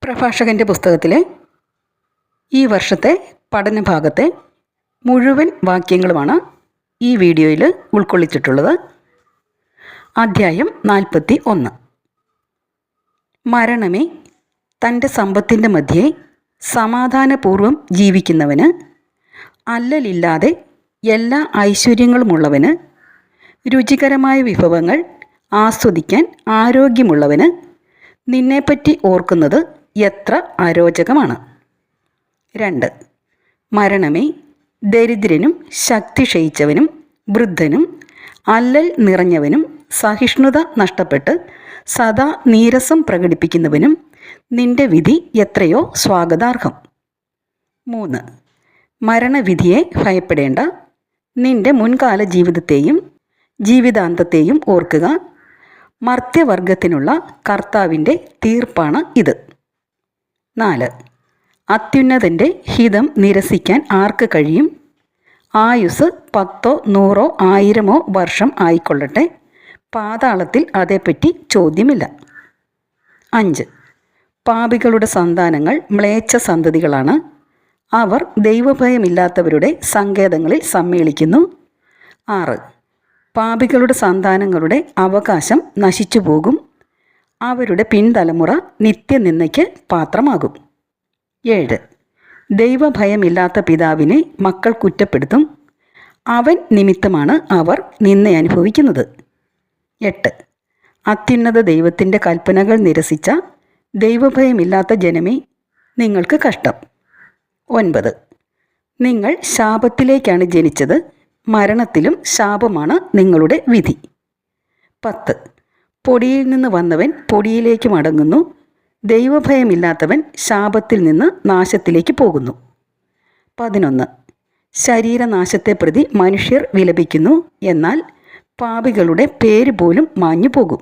പ്രഭാഷകൻ്റെ പുസ്തകത്തിലെ ഈ വർഷത്തെ പഠനഭാഗത്തെ മുഴുവൻ വാക്യങ്ങളുമാണ് ഈ വീഡിയോയിൽ ഉൾക്കൊള്ളിച്ചിട്ടുള്ളത്. അധ്യായം 41. മരണമേ, തൻ്റെ സമ്പത്തിൻ്റെ മധ്യേ സമാധാനപൂർവം ജീവിക്കുന്നവന്, അല്ലലില്ലാതെ എല്ലാ ഐശ്വര്യങ്ങളുമുള്ളവന്, രുചികരമായ വിഭവങ്ങൾ ആസ്വദിക്കാൻ ആരോഗ്യമുള്ളവന്, നിന്നെപ്പറ്റി ഓർക്കുന്നത് എത്ര അരോചകമാണ്. 2. മരണമേ, ദരിദ്രനും ശക്തി ക്ഷയിച്ചവനും വൃദ്ധനും അല്ലൽ നിറഞ്ഞവനും സഹിഷ്ണുത നഷ്ടപ്പെട്ട് സദാ നീരസം പ്രകടിപ്പിക്കുന്നവനും നിന്റെ വിധി എത്രയോ സ്വാഗതാർഹം. 3. മരണവിധിയെ ഭയപ്പെടേണ്ട, നിന്റെ മുൻകാല ജീവിതത്തെയും ജീവിതാന്തത്തെയും ഓർക്കുക. മർത്യവർഗത്തിനുള്ള കർത്താവിൻ്റെ തീർപ്പാണ് ഇത്. 4. അത്യുന്നതൻ്റെ ഹിതം നിരസിക്കാൻ ആർക്ക് കഴിയും? ആയുസ് 10, 100, 1000 വർഷം ആയിക്കൊള്ളട്ടെ, പാതാളത്തിൽ അതേപ്പറ്റി ചോദ്യമില്ല. 5. പാപികളുടെ സന്താനങ്ങൾ മ്ലേച്ഛ സന്തതികളാണ്. അവർ ദൈവഭയമില്ലാത്തവരുടെ സങ്കേതങ്ങളിൽ സമ്മേളിക്കുന്നു. 6. പാപികളുടെ സന്താനങ്ങളുടെ അവകാശം നശിച്ചു പോകും. അവരുടെ പിൻതലമുറ നിത്യനിന്ദയ്ക്ക് പാത്രമാകും. 7. ദൈവഭയമില്ലാത്ത പിതാവിനെ മക്കൾ കുറ്റപ്പെടുത്തും. അവൻ നിമിത്തമാണ് അവർ നിന്ന അനുഭവിക്കുന്നത്. 8. അത്യുന്നത ദൈവത്തിൻ്റെ കൽപ്പനകൾ നിരസിച്ച ദൈവഭയമില്ലാത്ത ജനമേ, നിങ്ങൾക്ക് കഷ്ടം. 9. നിങ്ങൾ ശാപത്തിലേക്കാണ് ജനിച്ചത്, മരണത്തിലും ശാപമാണ് നിങ്ങളുടെ വിധി. 10. പൊടിയിൽ നിന്ന് വന്നവൻ പൊടിയിലേക്ക് മടങ്ങുന്നു, ദൈവഭയമില്ലാത്തവൻ ശാപത്തിൽ നിന്ന് നാശത്തിലേക്ക് പോകുന്നു. 11. ശരീരനാശത്തെ പ്രതി മനുഷ്യർ വിലപിക്കുന്നു, എന്നാൽ പാപികളുടെ പേര് പോലും മാഞ്ഞു പോകും.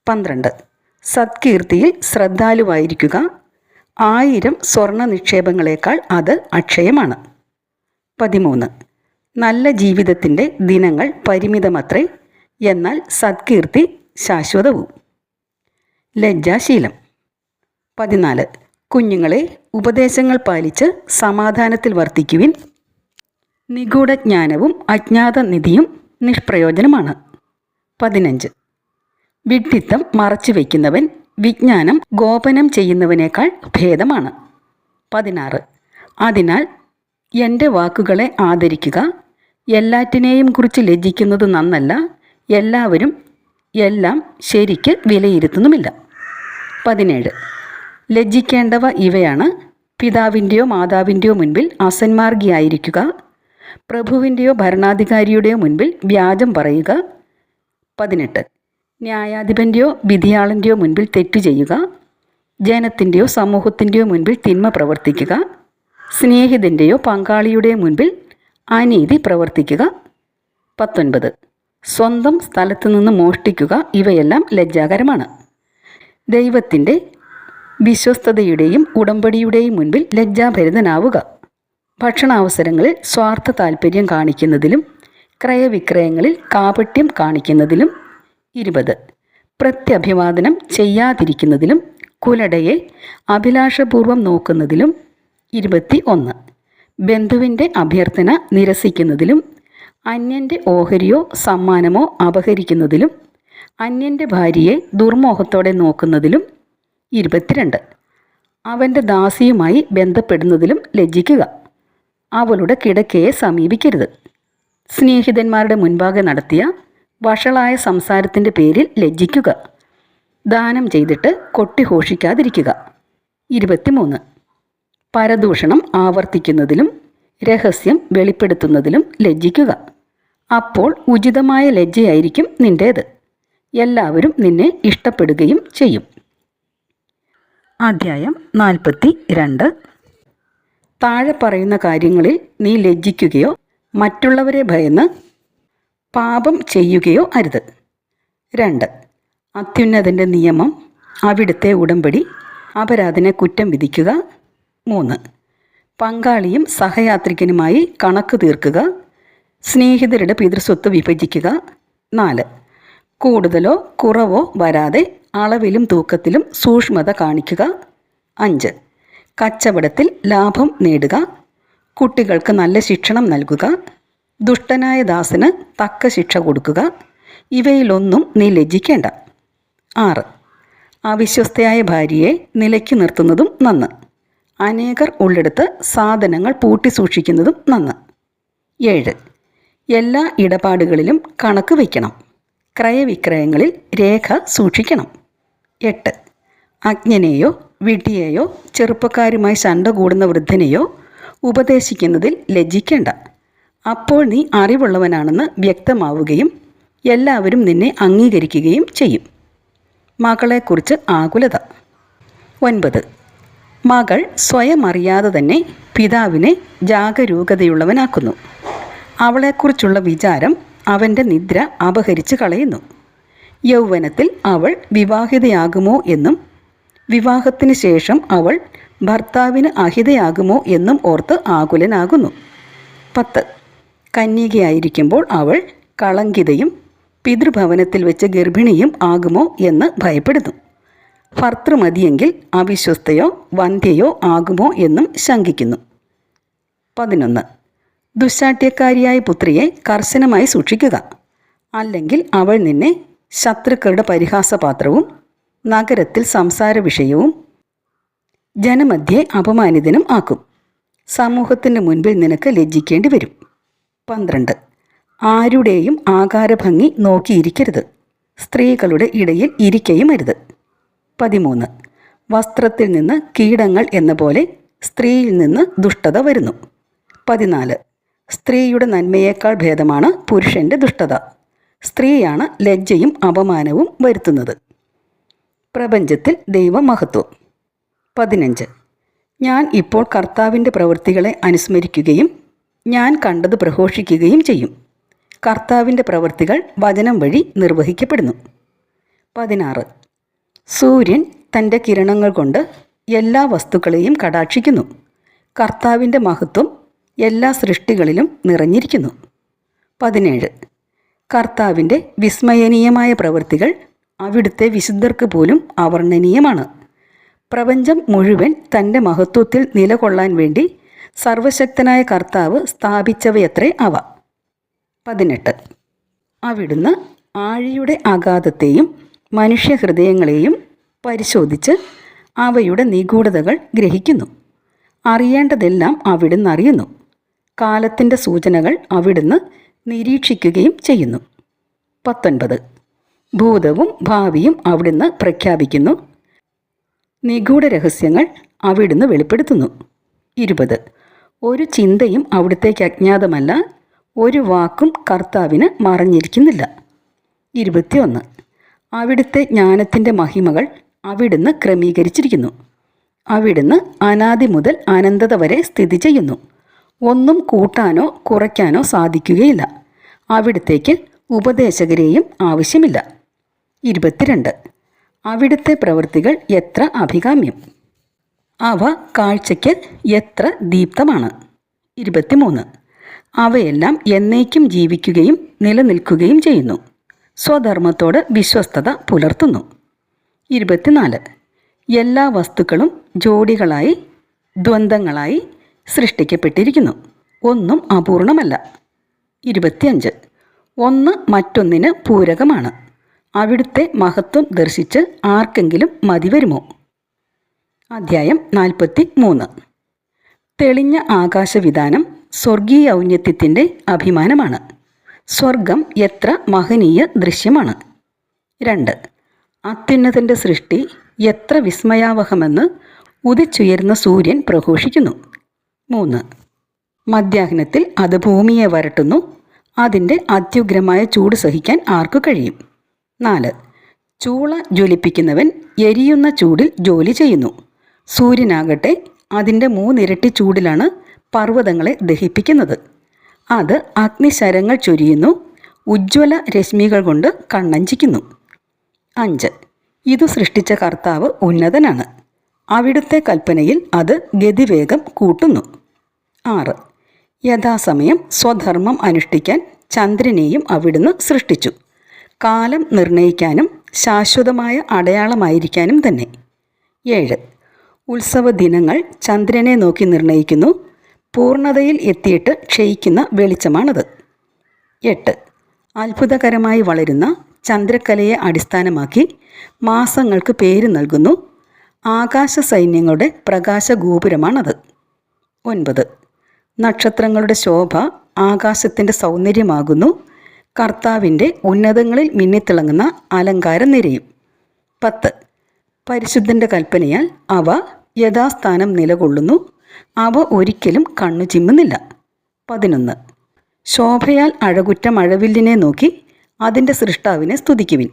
12. സത്കീർത്തിയിൽ ശ്രദ്ധാലുവായിരിക്കുക, 1000 സ്വർണ്ണ നിക്ഷേപങ്ങളേക്കാൾ അത് അക്ഷയമാണ്. 13. നല്ല ജീവിതത്തിൻ്റെ ദിനങ്ങൾ പരിമിതമത്രേ, എന്നാൽ സത്കീർത്തി ശാശ്വതവും. ലജ്ജാശീലം. 14. കുഞ്ഞുങ്ങളെ, ഉപദേശങ്ങൾ പാലിച്ച് സമാധാനത്തിൽ വർത്തിക്കുവിൻ. നിഗൂഢജ്ഞാനവും അജ്ഞാത നിധിയും നിഷ്പ്രയോജനമാണ്. 15. വിഡ്ഢിത്തം മറച്ചു വയ്ക്കുന്നവൻ വിജ്ഞാനം ഗോപനം ചെയ്യുന്നവനേക്കാൾ ഭേദമാണ്. 16. അതിനാൽ എൻ്റെ വാക്കുകളെ ആദരിക്കുക, എല്ലാറ്റിനെയും കുറിച്ച് ലജ്ജിക്കുന്നത് നന്നല്ല, എല്ലാവരും എല്ലാം ശരിക്ക് വിലയിരുത്തുന്നുമില്ല. 17. ലജ്ജിക്കേണ്ടവ ഇവയാണ്: പിതാവിൻ്റെയോ മാതാവിൻ്റെയോ മുൻപിൽ അസന്മാർഗിയായിരിക്കുക, പ്രഭുവിൻ്റെയോ ഭരണാധികാരിയുടെയോ മുൻപിൽ വ്യാജം പറയുക. 18. ന്യായാധിപൻ്റെയോ വിധിയാളൻ്റെയോ മുൻപിൽ തെറ്റു ചെയ്യുക, ജനത്തിൻ്റെയോ സമൂഹത്തിൻ്റെയോ മുൻപിൽ തിന്മ പ്രവർത്തിക്കുക, സ്നേഹിതൻ്റെയോ പങ്കാളിയുടെയോ മുൻപിൽ അനീതി പ്രവർത്തിക്കുക. 19. സ്വന്തം സ്ഥലത്തു നിന്ന് മോഷ്ടിക്കുക, ഇവയെല്ലാം ലജ്ജാകരമാണ്. ദൈവത്തിൻ്റെ വിശ്വസ്തതയുടെയും ഉടമ്പടിയുടെയും മുൻപിൽ ലജ്ജാഭരിതനാവുക. ഭക്ഷണാവസരങ്ങളിൽ സ്വാർത്ഥ താൽപ്പര്യം കാണിക്കുന്നതിലും ക്രയവിക്രയങ്ങളിൽ കാപട്യം കാണിക്കുന്നതിലും. 20. പ്രത്യഭിവാദനം ചെയ്യാതിരിക്കുന്നതിലും കുലടയെ അഭിലാഷപൂർവം നോക്കുന്നതിലും. 21. ബന്ധുവിൻ്റെ അഭ്യർത്ഥന നിരസിക്കുന്നതിലും അന്യൻ്റെ ഓഹരിയോ സമ്മാനമോ അപഹരിക്കുന്നതിലും അന്യൻ്റെ ഭാര്യയെ ദുർമോഹത്തോടെ നോക്കുന്നതിലും. 22. അവൻ്റെ ദാസിയുമായി ബന്ധപ്പെടുന്നതിലും ലജ്ജിക്കുക, അവളുടെ കിടക്കയെ സമീപിക്കരുത്. സ്നേഹിതന്മാരുടെ മുൻപാകെ നടത്തിയ വഷളായ സംസാരത്തിൻ്റെ പേരിൽ ലജ്ജിക്കുക, ദാനം ചെയ്തിട്ട് കൊട്ടിഘോഷിക്കാതിരിക്കുക. 23. പരദൂഷണം ആവർത്തിക്കുന്നതിലും രഹസ്യം വെളിപ്പെടുത്തുന്നതിലും ലജ്ജിക്കുക, അപ്പോൾ ഉചിതമായ ലജ്ജയായിരിക്കും നിൻ്റേത്, എല്ലാവരും നിന്നെ ഇഷ്ടപ്പെടുകയും ചെയ്യും. അധ്യായം 42. താഴെ പറയുന്ന കാര്യങ്ങളിൽ നീ ലജ്ജിക്കുകയോ മറ്റുള്ളവരെ ഭയന്ന് പാപം ചെയ്യുകയോ അരുത്. 2. അത്യുന്നതൻ്റെ നിയമം, അവിടുത്തെ ഉടമ്പടി, അപരാധിനെ കുറ്റം വിധിക്കുക. 3. പങ്കാളിയും സഹയാത്രികനുമായി കണക്ക് തീർക്കുക, സ്നേഹിതരുടെ പിതൃസ്വത്ത് വിഭജിക്കുക. 4. കൂടുതലോ കുറവോ വരാതെ അളവിലും തൂക്കത്തിലും സൂക്ഷ്മത കാണിക്കുക. 5. കച്ചവടത്തിൽ ലാഭം നേടുക, കുട്ടികൾക്ക് നല്ല ശിക്ഷണം നൽകുക, ദുഷ്ടനായ ദാസന് തക്ക ശിക്ഷ കൊടുക്കുക. ഇവയിലൊന്നും നീ ലജ്ജിക്കേണ്ട. 6. അവിശ്വസ്തയായ ഭാര്യയെ നിലയ്ക്ക് നിർത്തുന്നതും നന്ന്. അനേകർ ഉള്ളിടത്ത് സാധനങ്ങൾ പൂട്ടി സൂക്ഷിക്കുന്നതും നന്ന്. 7. എല്ലാ ഇടപാടുകളിലും കണക്ക് വയ്ക്കണം. ക്രയവിക്രയങ്ങളിൽ രേഖ സൂക്ഷിക്കണം. 8. അജ്ഞനെയോ വിഡ്ഢിയെയോ ചെറുപ്പക്കാരുമായി ശണ്ട കൂടുന്ന വൃദ്ധനെയോ ഉപദേശിക്കുന്നതിൽ ലജ്ജിക്കേണ്ട. അപ്പോൾ നീ അറിവുള്ളവനാണെന്ന് വ്യക്തമാവുകയും എല്ലാവരും നിന്നെ അംഗീകരിക്കുകയും ചെയ്യും. മകളെക്കുറിച്ച് ആകുലത. 9. മകൾ സ്വയം അറിയാതെ തന്നെ പിതാവിനെ ജാഗരൂകതയുള്ളവനാക്കുന്നു. അവളെക്കുറിച്ചുള്ള വിചാരം അവൻ്റെ നിദ്ര അപഹരിച്ച് കളയുന്നു. യൗവനത്തിൽ അവൾ വിവാഹിതയാകുമോ എന്നും വിവാഹത്തിന് ശേഷം അവൾ ഭർത്താവിന് അഹിതയാകുമോ എന്നും ഓർത്ത് ആകുലനാകുന്നു. 10. കന്യകയായിരിക്കുമ്പോൾ അവൾ കളങ്കിതയും പിതൃഭവനത്തിൽ വെച്ച് ഗർഭിണിയും ആകുമോ എന്ന് ഭയപ്പെടുന്നു. ഭർത്തൃമതിയെങ്കിൽ അവിശ്വസ്തയോ വന്ധ്യയോ ആകുമോ എന്നും ശങ്കിക്കുന്നു. 11. ദുശ്ശാഠ്യക്കാരിയായ പുത്രിയെ കർശനമായി സൂക്ഷിക്കുക, അല്ലെങ്കിൽ അവൾ നിന്നെ ശത്രുക്കളുടെ പരിഹാസപാത്രവും നഗരത്തിൽ സംസാര വിഷയവും ജനമധ്യേ അപമാനിതനും ആക്കും. സമൂഹത്തിൻ്റെ മുൻപിൽ നിനക്ക് ലജ്ജിക്കേണ്ടി വരും. 12. ആരുടെയും ആകാരഭംഗി നോക്കിയിരിക്കരുത്, സ്ത്രീകളുടെ ഇടയിൽ ഇരിക്കയും അരുത്. 13. വസ്ത്രത്തിൽ നിന്ന് കീടങ്ങൾ എന്ന പോലെ സ്ത്രീയിൽ നിന്ന് ദുഷ്ടത വരുന്നു. 14. സ്ത്രീയുടെ നന്മയേക്കാൾ ഭേദമാണ് പുരുഷൻ്റെ ദുഷ്ടത. സ്ത്രീയാണ് ലജ്ജയും അപമാനവും വരുത്തുന്നത്. പ്രപഞ്ചത്തിൽ ദൈവമഹത്വം. 15. ഞാൻ ഇപ്പോൾ കർത്താവിൻ്റെ പ്രവൃത്തികളെ അനുസ്മരിക്കുകയും ഞാൻ കണ്ടത് പ്രഘോഷിക്കുകയും ചെയ്യും. കർത്താവിൻ്റെ പ്രവൃത്തികൾ വചനം വഴി നിർവഹിക്കപ്പെടുന്നു. 16. സൂര്യൻ തൻ്റെ കിരണങ്ങൾ കൊണ്ട് എല്ലാ വസ്തുക്കളെയും കടാക്ഷിക്കുന്നു. കർത്താവിൻ്റെ മഹത്വം എല്ലാ സൃഷ്ടികളിലും നിറഞ്ഞിരിക്കുന്നു. 17. കർത്താവിൻ്റെ വിസ്മയനീയമായ പ്രവൃത്തികൾ അവിടുത്തെ വിശുദ്ധർക്ക് പോലും അവർണ്ണനീയമാണ്. പ്രപഞ്ചം മുഴുവൻ തൻ്റെ മഹത്വത്തിൽ നിലകൊള്ളാൻ വേണ്ടി സർവശക്തനായ കർത്താവ് സ്ഥാപിച്ചവയത്രേ അവ. 18. അവിടുന്ന് ആഴിയുടെ അഗാധത്തെയും മനുഷ്യഹൃദയങ്ങളെയും പരിശോധിച്ച് അവയുടെ നിഗൂഢതകൾ ഗ്രഹിക്കുന്നു. അറിയേണ്ടതെല്ലാം അവിടുന്ന് അറിയുന്നു. കാലത്തിൻ്റെ സൂചനകൾ അവിടുന്ന് നിരീക്ഷിക്കുകയും ചെയ്യുന്നു. 19. ഭൂതവും ഭാവിയും അവിടുന്ന് പ്രഖ്യാപിക്കുന്നു. നിഗൂഢ രഹസ്യങ്ങൾ അവിടുന്ന് വെളിപ്പെടുത്തുന്നു. 20. ഒരു ചിന്തയും അവിടുത്തേക്ക് അജ്ഞാതമല്ല, ഒരു വാക്കും കർത്താവിന് മറഞ്ഞിരിക്കുന്നില്ല. 21. അവിടുത്തെ ജ്ഞാനത്തിൻ്റെ മഹിമകൾ അവിടുന്ന് ക്രമീകരിച്ചിരിക്കുന്നു. അവിടുന്ന് അനാദി മുതൽ അനന്തത വരെ സ്ഥിതി ചെയ്യുന്നു. ഒന്നും കൂട്ടാനോ കുറയ്ക്കാനോ സാധിക്കുകയില്ല. അവിടുത്തേക്ക് ഉപദേശകരെയും ആവശ്യമില്ല. 22. അവിടുത്തെ പ്രവൃത്തികൾ എത്ര അഭികാമ്യം, അവ കാഴ്ചയ്ക്ക് എത്ര ദീപ്തമാണ്. 23. അവയെല്ലാം എന്നേക്കും ജീവിക്കുകയും നിലനിൽക്കുകയും ചെയ്യുന്നു. സ്വധർമ്മത്തോട് വിശ്വസ്തത പുലർത്തുന്നു. 24. എല്ലാ വസ്തുക്കളും ജോഡികളായി ദ്വന്ദ്ങ്ങളായി സൃഷ്ടിക്കപ്പെട്ടിരിക്കുന്നു. ഒന്നും അപൂർണമല്ല. 25. ഒന്ന് മറ്റൊന്നിന് പൂരകമാണ്. അവിടുത്തെ മഹത്വം ദർശിച്ച് ആർക്കെങ്കിലും മതിവരുമോ? അധ്യായം 43. തെളിഞ്ഞ ആകാശവിധാനം സ്വർഗീയ ഔന്നത്യത്തിൻ്റെ അഭിമാനമാണ്. സ്വർഗം എത്ര മഹനീയ ദൃശ്യമാണ്. 2. അത്യുന്നതൻ്റെ സൃഷ്ടി എത്ര വിസ്മയാവഹമെന്ന് ഉദിച്ചുയരുന്ന സൂര്യൻ പ്രഘോഷിക്കുന്നു. 3. മധ്യാഹ്നത്തിൽ അത് ഭൂമിയെ വരട്ടുന്നു. അതിൻ്റെ അത്യുഗ്രമായ ചൂട് സഹിക്കാൻ ആർക്കു കഴിയും? 4. ചൂള ജ്വലിപ്പിക്കുന്നവൻ എരിയുന്ന ചൂടിൽ ജോലി ചെയ്യുന്നു. സൂര്യനാകട്ടെ അതിൻ്റെ 3 ഇരട്ടി ചൂടിലാണ് പർവ്വതങ്ങളെ ദഹിപ്പിക്കുന്നത്. അത് അഗ്നിശരങ്ങൾ ചൊരിയുന്നു, ഉജ്ജ്വല രശ്മികൾ കൊണ്ട് കണ്ണഞ്ചിക്കുന്നു. 5. ഇതു സൃഷ്ടിച്ച കർത്താവ് ഉന്നതനാണ്. അവിടുത്തെ കൽപ്പനയിൽ അത് ഗതിവേഗം കൂട്ടുന്നു. 6. യഥാസമയം സ്വധർമ്മം അനുഷ്ഠിക്കാൻ ചന്ദ്രനെയും അവിടുന്ന് സൃഷ്ടിച്ചു. കാലം നിർണയിക്കാനും ശാശ്വതമായ അടയാളമായിരിക്കാനും തന്നെ. 7. ഉത്സവ ദിനങ്ങൾ ചന്ദ്രനെ നോക്കി നിർണയിക്കുന്നു. പൂർണ്ണതയിൽ എത്തിയിട്ട് ക്ഷയിക്കുന്ന വെളിച്ചമാണത്. 8. അത്ഭുതകരമായി വളരുന്ന ചന്ദ്രക്കലയെ അടിസ്ഥാനമാക്കി മാസങ്ങൾക്ക് പേര് നൽകുന്നു. ആകാശ സൈന്യങ്ങളുടെ പ്രകാശഗോപുരമാണത്. 9. നക്ഷത്രങ്ങളുടെ ശോഭ ആകാശത്തിൻ്റെ സൗന്ദര്യമാകുന്നു. കർത്താവിൻ്റെ ഉന്നതങ്ങളിൽ മിന്നിത്തിളങ്ങുന്ന അലങ്കാര നിരയും. 10. പരിശുദ്ധൻ്റെ കൽപ്പനയാൽ അവ യഥാസ്ഥാനം നിലകൊള്ളുന്നു. അവ ഒരിക്കലും കണ്ണു ചിമ്മുന്നില്ല. 11. ശോഭയാൽ അഴകുറ്റ മഴവില്ലിനെ നോക്കി അതിൻ്റെ സൃഷ്ടാവിനെ സ്തുതിക്കുവിൻ.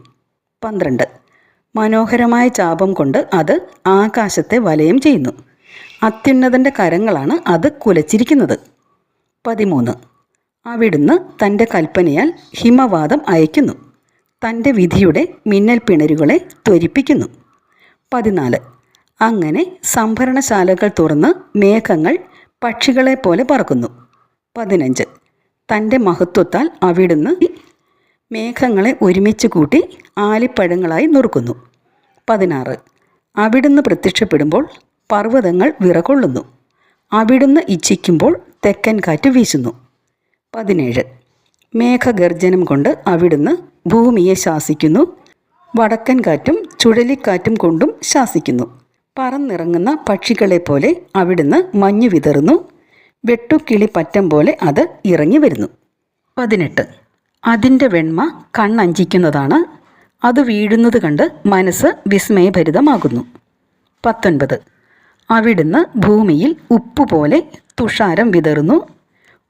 12. മനോഹരമായ ചാപം കൊണ്ട് അത് ആകാശത്തെ വലയം ചെയ്യുന്നു. അത്യുന്നതൻ്റെ കരങ്ങളാണ് അത് കുലച്ചിരിക്കുന്നത്. 13. അവിടുന്ന് തൻ്റെ കൽപ്പനയാൽ ഹിമവാതം അയക്കുന്നു. തൻ്റെ വിധിയുടെ മിന്നൽ പിണരുകളെ ത്വരിപ്പിക്കുന്നു. 14. അങ്ങനെ സംഭരണശാലകൾ തുറന്ന് മേഘങ്ങൾ പക്ഷികളെപ്പോലെ പറക്കുന്നു. 15. തൻ്റെ മഹത്വത്താൽ അവിടുന്ന് മേഘങ്ങളെ ഒരുമിച്ച് കൂട്ടി ആലിപ്പഴങ്ങളായി നുറുക്കുന്നു. 16. അവിടുന്ന് പ്രത്യക്ഷപ്പെടുമ്പോൾ പർവ്വതങ്ങൾ വിറകൊള്ളുന്നു. അവിടുന്ന് ഇച്ഛിക്കുമ്പോൾ തെക്കൻ കാറ്റ് വീശുന്നു. 17. മേഘഗർജനം കൊണ്ട് അവിടുന്ന് ഭൂമിയെ ശാസിക്കുന്നു. വടക്കൻ കാറ്റും ചുഴലിക്കാറ്റും കൊണ്ടും ശാസിക്കുന്നു. പറന്നിറങ്ങുന്ന പക്ഷികളെപ്പോലെ അവിടുന്ന് മഞ്ഞ് വിതറുന്നു. വെട്ടുക്കിളി പറ്റം പോലെ അത് ഇറങ്ങി വരുന്നു. 18. അതിൻ്റെ വെണ്മ കണ്ണഞ്ചിക്കുന്നതാണ്. അത് വീഴുന്നത് കണ്ട് മനസ്സ് വിസ്മയഭരിതമാകുന്നു. 19. അവിടുന്ന് ഭൂമിയിൽ ഉപ്പുപോലെ തുഷാരം വിതറുന്നു.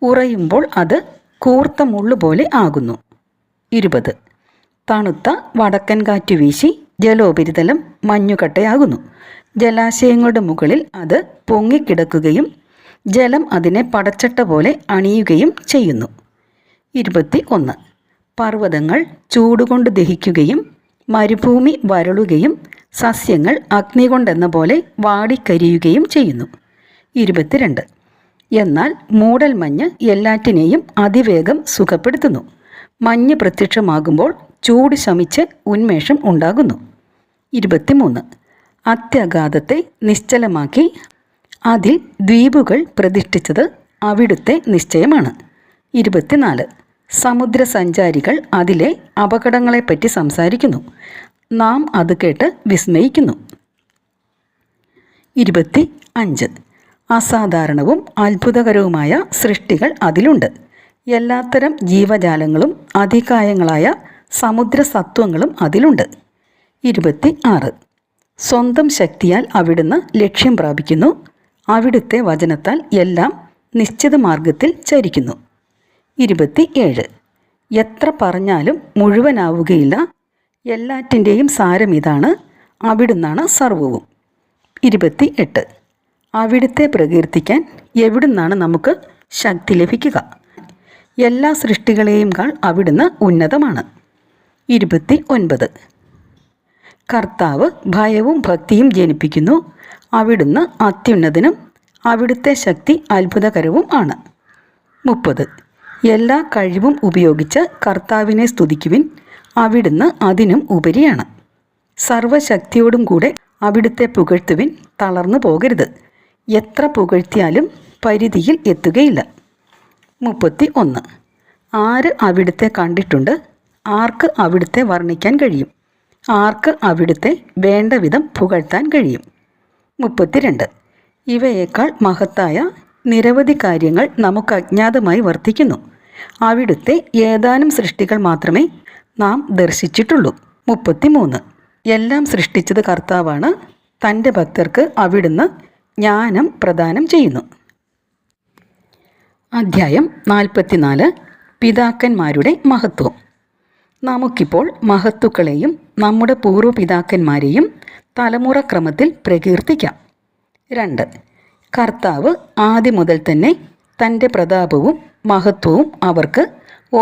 ഉറയുമ്പോൾ അത് കൂർത്ത മുള്ളുപോലെ ആകുന്നു. 20. തണുത്ത വടക്കൻ കാറ്റ് വീശി ജലോപരിതലം മഞ്ഞുകട്ടയാകുന്നു. ജലാശയങ്ങളുടെ മുകളിൽ അത് പൊങ്ങിക്കിടക്കുകയും ജലം അതിനെ പടച്ചട്ട പോലെ അണിയുകയും ചെയ്യുന്നു. 21. പർവ്വതങ്ങൾ ചൂടുകൊണ്ട് ദഹിക്കുകയും മരുഭൂമി വരളുകയും സസ്യങ്ങൾ അഗ്നി കൊണ്ടെന്ന പോലെ വാടിക്കരിയുകയും ചെയ്യുന്നു. 22. എന്നാൽ മൂടൽമഞ്ഞ് എല്ലാറ്റിനെയും അതിവേഗം സുഖപ്പെടുത്തുന്നു. മഞ്ഞ് പ്രത്യക്ഷമാകുമ്പോൾ ചൂട് ശമിച്ച് ഉന്മേഷം ഉണ്ടാകുന്നു. 23. അത്യഗാധത്തെ നിശ്ചലമാക്കി അതിൽ ദ്വീപുകൾ പ്രതിഷ്ഠിച്ചത് അവിടുത്തെ നിശ്ചയമാണ്. 24. സമുദ്രസഞ്ചാരികൾ അതിലെ അപകടങ്ങളെപ്പറ്റി സംസാരിക്കുന്നു. നാം അത് കേട്ട് വിസ്മയിക്കുന്നു. 25. അസാധാരണവും അത്ഭുതകരവുമായ സൃഷ്ടികൾ അതിലുണ്ട്. എല്ലാത്തരം ജീവജാലങ്ങളും അതികായങ്ങളായ സമുദ്രസത്വങ്ങളും അതിലുണ്ട്. 26. സ്വന്തം ശക്തിയാൽ അവിടുന്ന് ലക്ഷ്യം പ്രാപിക്കുന്നു. അവിടുത്തെ വചനത്താൽ എല്ലാം നിശ്ചിത മാർഗത്തിൽ ചരിക്കുന്നു. 27. എത്ര പറഞ്ഞാലും മുഴുവനാവുകയില്ല. എല്ലാറ്റിൻ്റെയും സാരം ഇതാണ്: അവിടുന്നാണ് സർവവും. 28. അവിടുത്തെ പ്രകീർത്തിക്കാൻ എവിടുന്നാണ് നമുക്ക് ശക്തി ലഭിക്കുക? എല്ലാ സൃഷ്ടികളെയും കാൾ അവിടുന്ന് ഉന്നതമാണ്. 29. കർത്താവ് ഭയവും ഭക്തിയും ജനിപ്പിക്കുന്നു. അവിടുന്ന് അത്യുന്നതനും അവിടുത്തെ ശക്തി അത്ഭുതകരവും ആണ്. 30. എല്ലാ കഴിവും ഉപയോഗിച്ച് കർത്താവിനെ സ്തുതിക്കുവിൻ. അവിടുന്ന് അതിനും ഉപരിയാണ്. സർവശക്തിയോടും കൂടെ അവിടുത്തെ പുകഴ്ത്തുവിൻ. തളർന്നു പോകരുത്. എത്ര പുകഴ്ത്തിയാലും പരിധിയിൽ എത്തുകയില്ല. 31. ആര് അവിടുത്തെ കണ്ടിട്ടുണ്ട്? ആർക്ക് അവിടുത്തെ വർണ്ണിക്കാൻ കഴിയും? ആർക്ക് അവിടുത്തെ വേണ്ട വിധം പുകഴ്ത്താൻ കഴിയും? 32. ഇവയേക്കാൾ മഹത്തായ നിരവധി കാര്യങ്ങൾ നമുക്ക് അജ്ഞാതമായി വർത്തിക്കുന്നു. അവിടുത്തെ ഏതാനും സൃഷ്ടികൾ മാത്രമേ നാം ദർശിച്ചിട്ടുള്ളൂ. 33. എല്ലാം സൃഷ്ടിച്ചത് കർത്താവാണ്. തൻ്റെ ഭക്തർക്ക് അവിടുന്ന് ജ്ഞാനം പ്രദാനം ചെയ്യുന്നു. അധ്യായം 44. പിതാക്കന്മാരുടെ മഹത്വം. നമുക്കിപ്പോൾ മഹത്തുക്കളെയും നമ്മുടെ പൂർവ്വപിതാക്കന്മാരെയും തലമുറ ക്രമത്തിൽ പ്രകീർത്തിക്കാം. 2. കർത്താവ് ആദ്യം മുതൽ തന്നെ തൻ്റെ പ്രതാപവും മഹത്വവും അവർക്ക്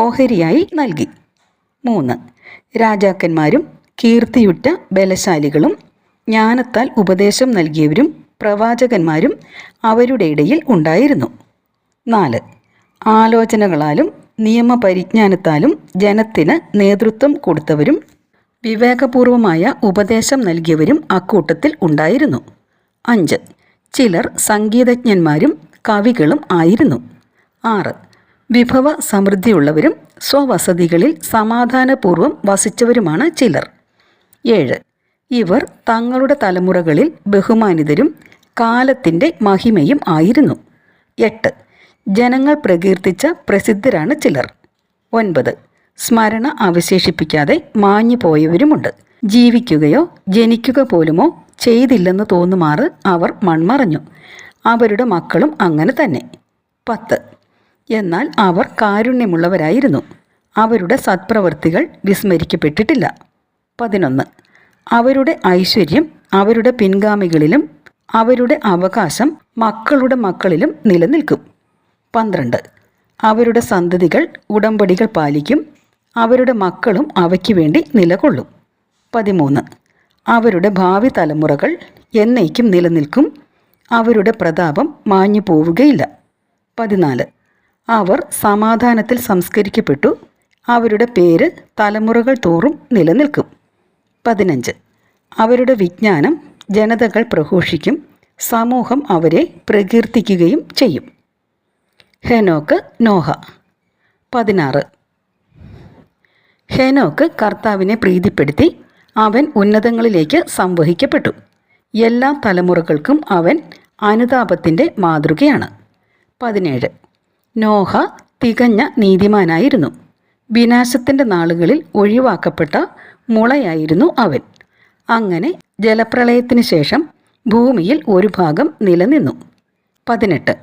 ഓഹരിയായി നൽകി. 3. രാജാക്കന്മാരും കീർത്തിയുറ്റ ബലശാലികളും ജ്ഞാനത്താൽ ഉപദേശം നൽകിയവരും പ്രവാചകന്മാരും അവരുടെ ഇടയിൽ ഉണ്ടായിരുന്നു. 4. ആലോചനകളാലും നിയമപരിജ്ഞാനത്താലും ജനത്തിന് നേതൃത്വം കൊടുത്തവരും വിവേകപൂർവമായ ഉപദേശം നൽകിയവരും അക്കൂട്ടത്തിൽ ഉണ്ടായിരുന്നു. 5. ചിലർ സംഗീതജ്ഞന്മാരും കവികളും ആയിരുന്നു. 6. വിഭവ സമൃദ്ധിയുള്ളവരും സ്വവസതികളിൽ സമാധാനപൂർവ്വം വസിച്ചവരുമാണ് ചിലർ. 7. ഇവർ തങ്ങളുടെ തലമുറകളിൽ ബഹുമാനിതരും കാലത്തിൻ്റെ മഹിമയും ആയിരുന്നു. 8. ജനങ്ങൾ പ്രകീർത്തിച്ച പ്രസിദ്ധരാണ് ചിലർ. 9. സ്മരണ അവശേഷിപ്പിക്കാതെ മാഞ്ഞു പോയവരുമുണ്ട്. ജീവിക്കുകയോ ജനിക്കുക പോലുമോ ചെയ്തില്ലെന്ന് തോന്നുമാറ് അവർ മൺമറഞ്ഞു. അവരുടെ മക്കളും അങ്ങനെ തന്നെ. 10. എന്നാൽ അവർ കാരുണ്യമുള്ളവരായിരുന്നു. അവരുടെ സത്പ്രവൃത്തികൾ വിസ്മരിക്കപ്പെട്ടിട്ടില്ല. 11. അവരുടെ ഐശ്വര്യം അവരുടെ പിൻഗാമികളിലും അവരുടെ അവകാശം മക്കളുടെ മക്കളിലും നിലനിൽക്കും. 12. അവരുടെ സന്തതികൾ ഉടമ്പടികൾ പാലിക്കും. അവരുടെ മക്കളും അവയ്ക്ക് വേണ്ടി നിലകൊള്ളും. 13. അവരുടെ ഭാവി തലമുറകൾ എന്നേക്കും നിലനിൽക്കും. അവരുടെ പ്രതാപം മാഞ്ഞു പോവുകയില്ല. 14. അവർ സമാധാനത്തിൽ സംസ്കരിക്കപ്പെട്ടു. അവരുടെ പേര് തലമുറകൾ തോറും നിലനിൽക്കും. 15. അവരുടെ വിജ്ഞാനം ജനതകൾ പ്രഘോഷിക്കും. സമൂഹം അവരെ പ്രകീർത്തിക്കുകയും ചെയ്യും. ഹെനോക്ക് നോഹ. 16. ഹെനോക്ക് കർത്താവിനെ പ്രീതിപ്പെടുത്തി. അവൻ ഉന്നതങ്ങളിലേക്ക് സംവഹിക്കപ്പെട്ടു. എല്ലാ തലമുറകൾക്കും അവൻ അനുതാപത്തിൻ്റെ മാതൃകയാണ്. 17. നോഹ തികഞ്ഞ നീതിമാനായിരുന്നു. വിനാശത്തിൻ്റെ നാളുകളിൽ ഒഴിവാക്കപ്പെട്ട മുളയായിരുന്നു അവൻ. അങ്ങനെ ജലപ്രളയത്തിന് ശേഷം ഭൂമിയിൽ ഒരു ഭാഗം നിലനിന്നു. 18.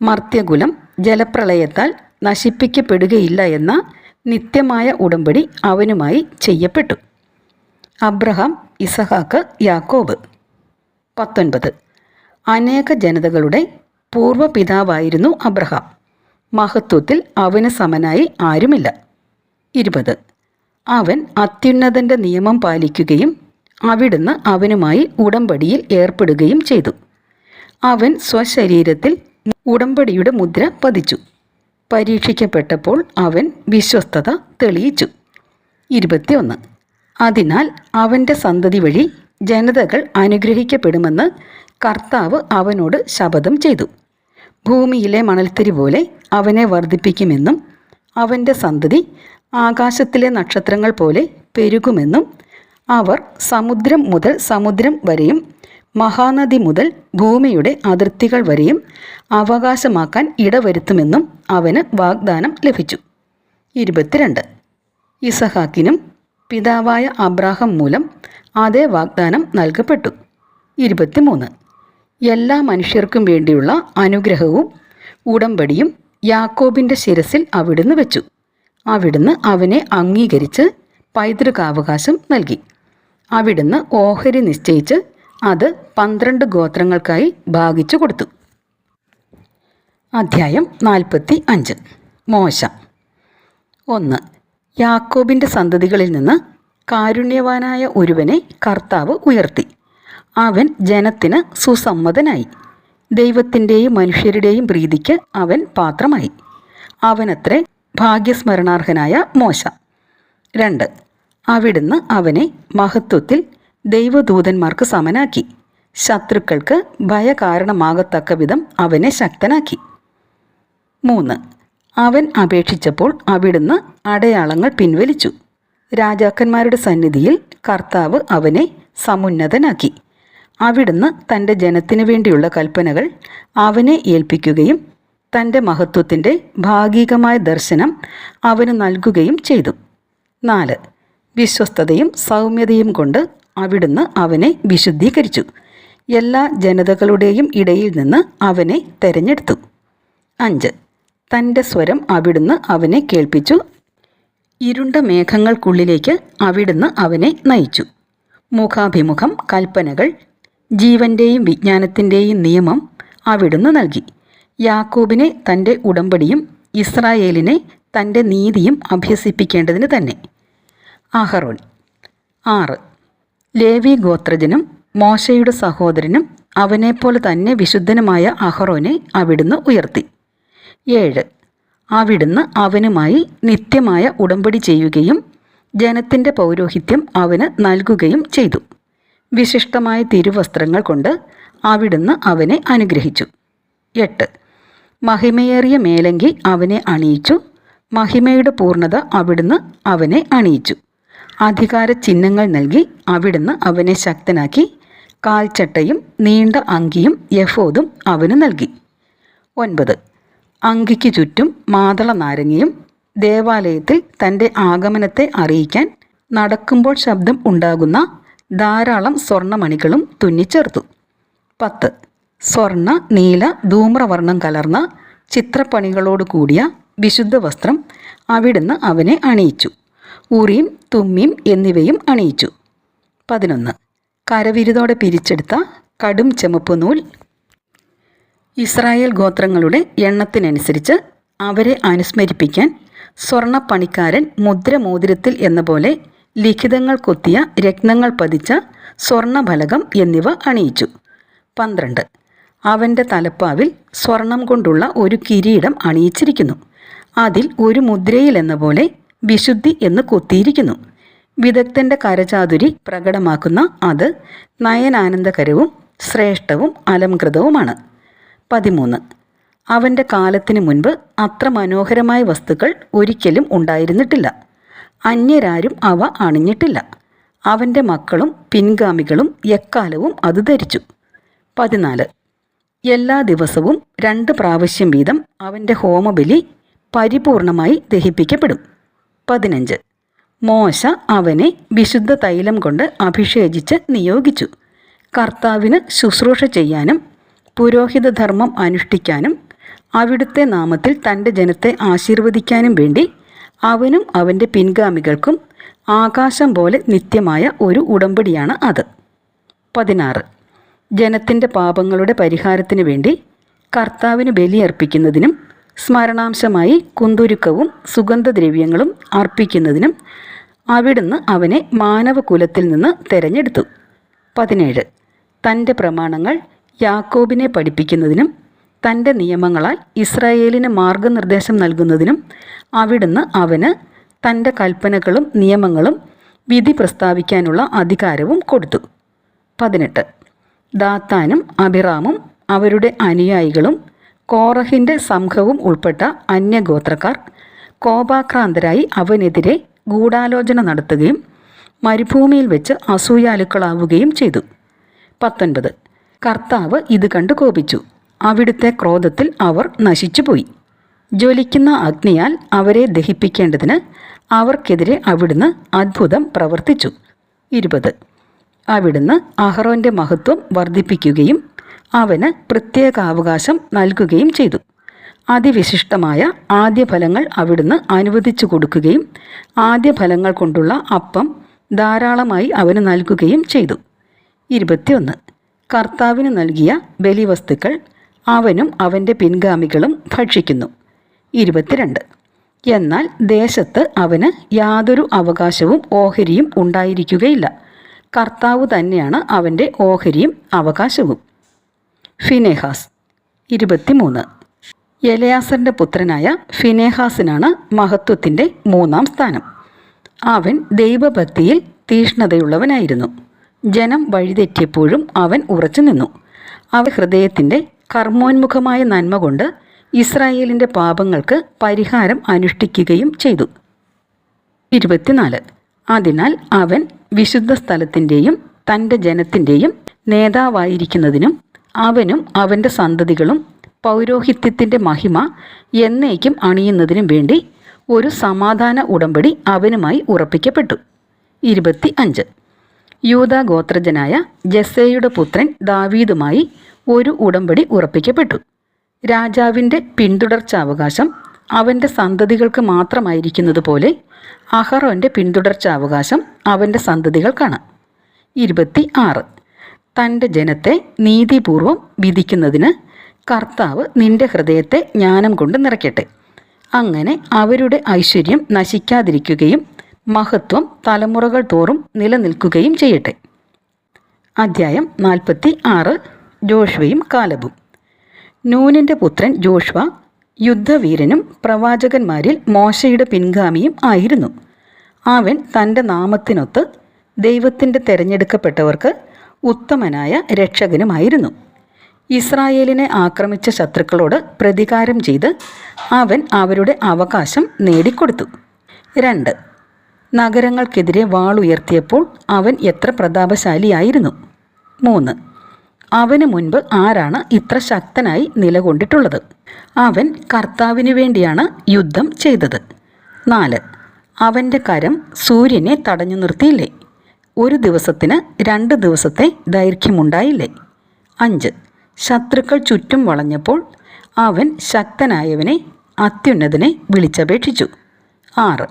മർത്യകുലം ജലപ്രളയത്താൽ നശിപ്പിക്കപ്പെടുകയില്ല എന്ന നിത്യമായ ഉടമ്പടി അവനുമായി ചെയ്യപ്പെട്ടു. അബ്രഹാം, ഇസഹാക്ക്, യാക്കോബ്. 19. അനേക ജനതകളുടെ പൂർവ്വപിതാവായിരുന്നു അബ്രഹാം. മഹത്വത്തിൽ അവന് സമനായി ആരുമില്ല. 20. അവൻ അത്യുന്നതൻ്റെ നിയമം പാലിക്കുകയും അവിടുന്ന് അവനുമായി ഉടമ്പടിയിൽ ഏർപ്പെടുകയും ചെയ്തു. അവൻ സ്വശരീരത്തിൽ ഉടമ്പടിയുടെ മുദ്ര പതിച്ചു. പരീക്ഷിക്കപ്പെട്ടപ്പോൾ അവൻ വിശ്വസ്തത തെളിയിച്ചു. 21. അതിനാൽ അവൻ്റെ സന്തതി വഴി ജനതകൾ അനുഗ്രഹിക്കപ്പെടുമെന്ന് കർത്താവ് അവനോട് ശപഥം ചെയ്തു. ഭൂമിയിലെ മണൽത്തരി പോലെ അവനെ വർദ്ധിപ്പിക്കുമെന്നും അവൻ്റെ സന്തതി ആകാശത്തിലെ നക്ഷത്രങ്ങൾ പോലെ പെരുകുമെന്നും അവർ സമുദ്രം മുതൽ സമുദ്രം വരെയും മഹാനദി മുതൽ ഭൂമിയുടെ അതിർത്തികൾ വരെയും അവകാശമാക്കാൻ ഇടവരുത്തുമെന്നും അവന് വാഗ്ദാനം ലഭിച്ചു. 22. ഇസഹാക്കിനും പിതാവായ അബ്രാഹാം മൂലം അതേ വാഗ്ദാനം നൽകപ്പെട്ടു. 23. എല്ലാ മനുഷ്യർക്കും വേണ്ടിയുള്ള അനുഗ്രഹവും ഉടമ്പടിയും യാക്കോബിൻ്റെ ശിരസിൽ അവിടുന്ന് വെച്ചു. അവിടുന്ന് അവനെ അംഗീകരിച്ച് പൈതൃകാവകാശം നൽകി. അവിടുന്ന് ഓഹരി നിശ്ചയിച്ച് അത് 12 ഗോത്രങ്ങൾക്കായി ഭാഗിച്ചു കൊടുത്തു. അധ്യായം 45. മോശ. 1. യാക്കോബിൻ്റെ സന്തതികളിൽ നിന്ന് കാരുണ്യവാനായ ഒരുവനെ കർത്താവ് ഉയർത്തി. അവൻ ജനത്തിന് സുസമ്മതനായി. ദൈവത്തിൻ്റെയും മനുഷ്യരുടെയും പ്രീതിക്ക് അവൻ പാത്രമായി. അവനത്രേ ഭാഗ്യസ്മരണാർഹനായ മോശ. 2. അവിടുന്ന് അവനെ മഹത്വത്തിൽ ദൈവദൂതന്മാർക്ക് സമനാക്കി. ശത്രുക്കൾക്ക് ഭയകാരണമാകത്തക്ക വിധം അവനെ ശക്തനാക്കി. 3. അവൻ അപേക്ഷിച്ചപ്പോൾ അവിടുന്ന് അടയാളങ്ങൾ പിൻവലിച്ചു. രാജാക്കന്മാരുടെ സന്നിധിയിൽ കർത്താവ് അവനെ സമുന്നതനാക്കി. അവിടുന്ന് തൻ്റെ ജനത്തിനു വേണ്ടിയുള്ള കൽപ്പനകൾ അവനെ ഏൽപ്പിക്കുകയും തൻ്റെ മഹത്വത്തിൻ്റെ ഭാഗികമായ ദർശനം അവന് നൽകുകയും ചെയ്തു. 4. വിശ്വസ്തതയും സൗമ്യതയും കൊണ്ട് അവിടുന്ന് അവനെ വിശുദ്ധീകരിച്ചു. എല്ലാ ജനതകളുടെയും ഇടയിൽ നിന്ന് അവനെ തെരഞ്ഞെടുത്തു. 5. തൻ്റെ സ്വരം അവിടുന്ന് അവനെ കേൾപ്പിച്ചു. ഇരുണ്ട മേഘങ്ങൾക്കുള്ളിലേക്ക് അവിടുന്ന് അവനെ നയിച്ചു. മുഖാഭിമുഖം കൽപ്പനകൾ, ജീവൻ്റെയും വിജ്ഞാനത്തിൻ്റെയും നിയമം അവിടുന്ന് നൽകി. യാക്കോബിനെ തൻ്റെ ഉടമ്പടിയും ഇസ്രായേലിനെ തൻ്റെ നീതിയും അഭ്യസിപ്പിക്കേണ്ടതിന് തന്നെ. അഹറോൻ. 6. ലേവി ഗോത്രജനും മോശയുടെ സഹോദരനും അവനെപ്പോലെ തന്നെ വിശുദ്ധനുമായ അഹറോനെ അവിടുന്ന് ഉയർത്തി. 7. അവിടുന്ന് അവനുമായി നിത്യമായ ഉടമ്പടി ചെയ്യുകയും ജനത്തിൻ്റെ പൗരോഹിത്യം അവന് നൽകുകയും ചെയ്തു. വിശിഷ്ടമായ തിരുവസ്ത്രങ്ങൾ കൊണ്ട് അവിടുന്ന് അവനെ അനുഗ്രഹിച്ചു. 8. മഹിമയേറിയ മേലങ്കി അവനെ അണിയിച്ചു. മഹിമയുടെ പൂർണ്ണത അവിടുന്ന് അവനെ അണിയിച്ചു. അധികാര ചിഹ്നങ്ങൾ നൽകി അവിടുന്ന് അവനെ ശക്തനാക്കി. കാൽച്ചട്ടയും നീണ്ട അങ്കിയും യഫോദും അവന് നൽകി. 9. അങ്കിക്ക് ചുറ്റും മാതള നാരങ്ങയും ദേവാലയത്തിൽ തൻ്റെ ആഗമനത്തെ അറിയിക്കാൻ നടക്കുമ്പോൾ ശബ്ദം ഉണ്ടാകുന്ന ധാരാളം സ്വർണ്ണമണികളും തുന്നിച്ചേർത്തു. 10. സ്വർണ്ണ നീല ധൂമ്രവർണ്ണം കലർന്ന ചിത്രപ്പണികളോട് കൂടിയ വിശുദ്ധ വസ്ത്രം അവിടുന്ന് അവനെ അണിയിച്ചു. ഉറീം തുമ്മീം എന്നിവയും അണിയിച്ചു. 11. കരവിരുതോടെ പിരിച്ചെടുത്ത കടും ചെമപ്പ് നൂൽ ഇസ്രായേൽ ഗോത്രങ്ങളുടെ എണ്ണത്തിനനുസരിച്ച് അവരെ അനുസ്മരിപ്പിക്കാൻ സ്വർണ്ണപ്പണിക്കാരൻ മുദ്രമോതിരത്തിൽ എന്ന പോലെ ലിഖിതങ്ങൾ കൊത്തിയ രത്നങ്ങൾ പതിച്ച സ്വർണ്ണഫലകം എന്നിവ അണിയിച്ചു. 12. അവൻ്റെ തലപ്പാവിൽ സ്വർണം കൊണ്ടുള്ള ഒരു കിരീടം അണിയിച്ചിരിക്കുന്നു. അതിൽ ഒരു മുദ്രയിൽ എന്ന പോലെ വിശുദ്ധി എന്ന് കൊത്തിയിരിക്കുന്നു. വിദഗ്ധൻ്റെ കരചാതുരി പ്രകടമാക്കുന്ന അത് നയനാനന്ദകരവും ശ്രേഷ്ഠവും അലംകൃതവുമാണ്. 13. അവൻ്റെ കാലത്തിന് മുൻപ് അത്ര മനോഹരമായ വസ്തുക്കൾ ഒരിക്കലും ഉണ്ടായിരുന്നിട്ടില്ല. അന്യരാരും അവ അണിഞ്ഞിട്ടില്ല. അവൻ്റെ മക്കളും പിൻഗാമികളും എക്കാലവും അത് ധരിച്ചു. 14. എല്ലാ ദിവസവും 2 പ്രാവശ്യം വീതം അവൻ്റെ ഹോമബലി പരിപൂർണമായി ദഹിപ്പിക്കപ്പെടും. 15. മോശ അവനെ വിശുദ്ധ തൈലം കൊണ്ട് അഭിഷേചിച്ച് നിയോഗിച്ചു. കർത്താവിന് ശുശ്രൂഷ ചെയ്യാനും പുരോഹിതധർമ്മം അനുഷ്ഠിക്കാനും അവിടുത്തെ നാമത്തിൽ തൻ്റെ ജനത്തെ ആശീർവദിക്കാനും വേണ്ടി അവനും അവൻ്റെ പിൻഗാമികൾക്കും ആകാശം പോലെ നിത്യമായ ഒരു ഉടമ്പടിയാണ് അത്. 16. ജനത്തിൻ്റെ പാപങ്ങളുടെ പരിഹാരത്തിന് വേണ്ടി കർത്താവിന് ബലിയർപ്പിക്കുന്നതിനും സ്മരണാംശമായി കുന്തുരുക്കവും സുഗന്ധദ്രവ്യങ്ങളും അർപ്പിക്കുന്നതിനും അവിടുന്ന് അവനെ മാനവകുലത്തിൽ നിന്ന് തെരഞ്ഞെടുത്തു. 17. തൻ്റെ പ്രമാണങ്ങൾ യാക്കോബിനെ പഠിപ്പിക്കുന്നതിനും തൻ്റെ നിയമങ്ങളാൽ ഇസ്രായേലിന് മാർഗനിർദ്ദേശം നൽകുന്നതിനും അവിടുന്ന് അവന് തൻ്റെ കൽപ്പനകളും നിയമങ്ങളും വിധി പ്രസ്താവിക്കാനുള്ള അധികാരവും കൊടുത്തു. 18. ദാത്താനും അബിറാമും അവരുടെ അനുയായികളും കോറഹിൻ്റെ സംഘവും ഉൾപ്പെട്ട അന്യഗോത്രക്കാർ കോപാക്രാന്തരായി അവനെതിരെ ഗൂഢാലോചന നടത്തുകയും മരുഭൂമിയിൽ വെച്ച് അസൂയാലുക്കളാവുകയും ചെയ്തു. 19. കർത്താവ് ഇത് കണ്ടു കോപിച്ചു. അവിടുത്തെ ക്രോധത്തിൽ അവർ നശിച്ചുപോയി. ജ്വലിക്കുന്ന അഗ്നിയാൽ അവരെ ദഹിപ്പിക്കേണ്ടതിന് അവർക്കെതിരെ അവിടുന്ന് അത്ഭുതം പ്രവർത്തിച്ചു. 20. അവിടുന്ന് അഹറോൻ്റെ മഹത്വം വർദ്ധിപ്പിക്കുകയും അവന് പ്രത്യേകാവകാശം നൽകുകയും ചെയ്തു. അതിവിശിഷ്ടമായ ആദ്യഫലങ്ങൾ അവിടുന്ന് അനുവദിച്ചു കൊടുക്കുകയും ആദ്യഫലങ്ങൾ കൊണ്ടുള്ള അപ്പം ധാരാളമായി അവന് നൽകുകയും ചെയ്തു. 21. കർത്താവിന് നൽകിയ ബലിവസ്തുക്കൾ അവനും അവൻ്റെ പിൻഗാമികളും ഭക്ഷിക്കുന്നു. 22. എന്നാൽ ദേശത്ത് അവന് യാതൊരു അവകാശവും ഓഹരിയും ഉണ്ടായിരിക്കുകയില്ല. കർത്താവ് തന്നെയാണ് അവൻ്റെ ഓഹരിയും അവകാശവും. ഫിനെഹാസ്. 23. എലയാസറിൻ്റെ പുത്രനായ ഫിനെഹാസിനാണ് മഹത്വത്തിൻ്റെ 3-ാം സ്ഥാനം. അവൻ ദൈവഭക്തിയിൽ തീഷ്ണതയുള്ളവനായിരുന്നു. ജനം വഴിതെറ്റിയപ്പോഴും അവൻ ഉറച്ചു നിന്നു. അവൻ ഹൃദയത്തിൻ്റെ കർമ്മോന്മുഖമായ നന്മ കൊണ്ട് ഇസ്രായേലിൻ്റെ പാപങ്ങൾക്ക് പരിഹാരം അനുഷ്ഠിക്കുകയും ചെയ്തു. 24. അതിനാൽ അവൻ വിശുദ്ധ സ്ഥലത്തിൻ്റെയും തൻ്റെ ജനത്തിൻ്റെയും നേതാവായിരിക്കുന്നതിനും അവനും അവൻ്റെ സന്തതികളും പൗരോഹിത്യത്തിൻ്റെ മഹിമ എന്നേക്കും അണിയുന്നതിനും വേണ്ടി ഒരു സമാധാന ഉടമ്പടി അവനുമായി ഉറപ്പിക്കപ്പെട്ടു. 25. യൂദാ ഗോത്രജനായ ജസ്സയുടെ പുത്രൻ ദാവീദുമായി ഒരു ഉടമ്പടി ഉറപ്പിക്കപ്പെട്ടു. രാജാവിൻ്റെ പിന്തുടർച്ചാവകാശം അവൻ്റെ സന്തതികൾക്ക് മാത്രമായിരിക്കുന്നത് പോലെ അഹറോൻ്റെ പിന്തുടർച്ചാവകാശം അവൻ്റെ സന്തതികൾക്കാണ്. 26. തൻ്റെ ജനത്തെ നീതിപൂർവം വിധിക്കുന്നതിന് കർത്താവ് നിന്റെ ഹൃദയത്തെ ജ്ഞാനം കൊണ്ട് നിറയ്ക്കട്ടെ. അങ്ങനെ അവരുടെ ഐശ്വര്യം നശിക്കാതിരിക്കുകയും മഹത്വം തലമുറകൾ തോറും നിലനിൽക്കുകയും ചെയ്യട്ടെ. അധ്യായം 46. ജോഷ്വയും കാലബും. നൂനിൻ്റെ പുത്രൻ ജോഷ്വ യുദ്ധവീരനും പ്രവാചകന്മാരിൽ മോശയുടെ പിൻഗാമിയും ആയിരുന്നു. അവൻ തൻ്റെ നാമത്തിനൊത്ത് ദൈവത്തിൻ്റെ തിരഞ്ഞെടുക്കപ്പെട്ടവർക്ക് ഉത്തമനായ രക്ഷകനുമായിരുന്നു. ഇസ്രായേലിനെ ആക്രമിച്ച ശത്രുക്കളോട് പ്രതികാരം ചെയ്ത് അവൻ അവരുടെ അവകാശം നേടിക്കൊടുത്തു. 2. നഗരങ്ങൾക്കെതിരെ വാളുയർത്തിയപ്പോൾ അവൻ എത്ര പ്രതാപശാലിയായിരുന്നു. 3. അവന് മുൻപ് ആരാണ് ഇത്ര ശക്തനായി നിലകൊണ്ടിട്ടുള്ളത്? അവൻ കർത്താവിന് വേണ്ടിയാണ് യുദ്ധം ചെയ്തത്. 4. അവൻ്റെ കരം സൂര്യനെ തടഞ്ഞു നിർത്തിയില്ലേ? ഒരു ദിവസത്തിന് 2 ദിവസത്തെ ദൈർഘ്യമുണ്ടായില്ലേ? 5. ശത്രുക്കൾ ചുറ്റും വളഞ്ഞപ്പോൾ അവൻ ശക്തനായവനെ, അത്യുന്നതനെ വിളിച്ചപേക്ഷിച്ചു. 6.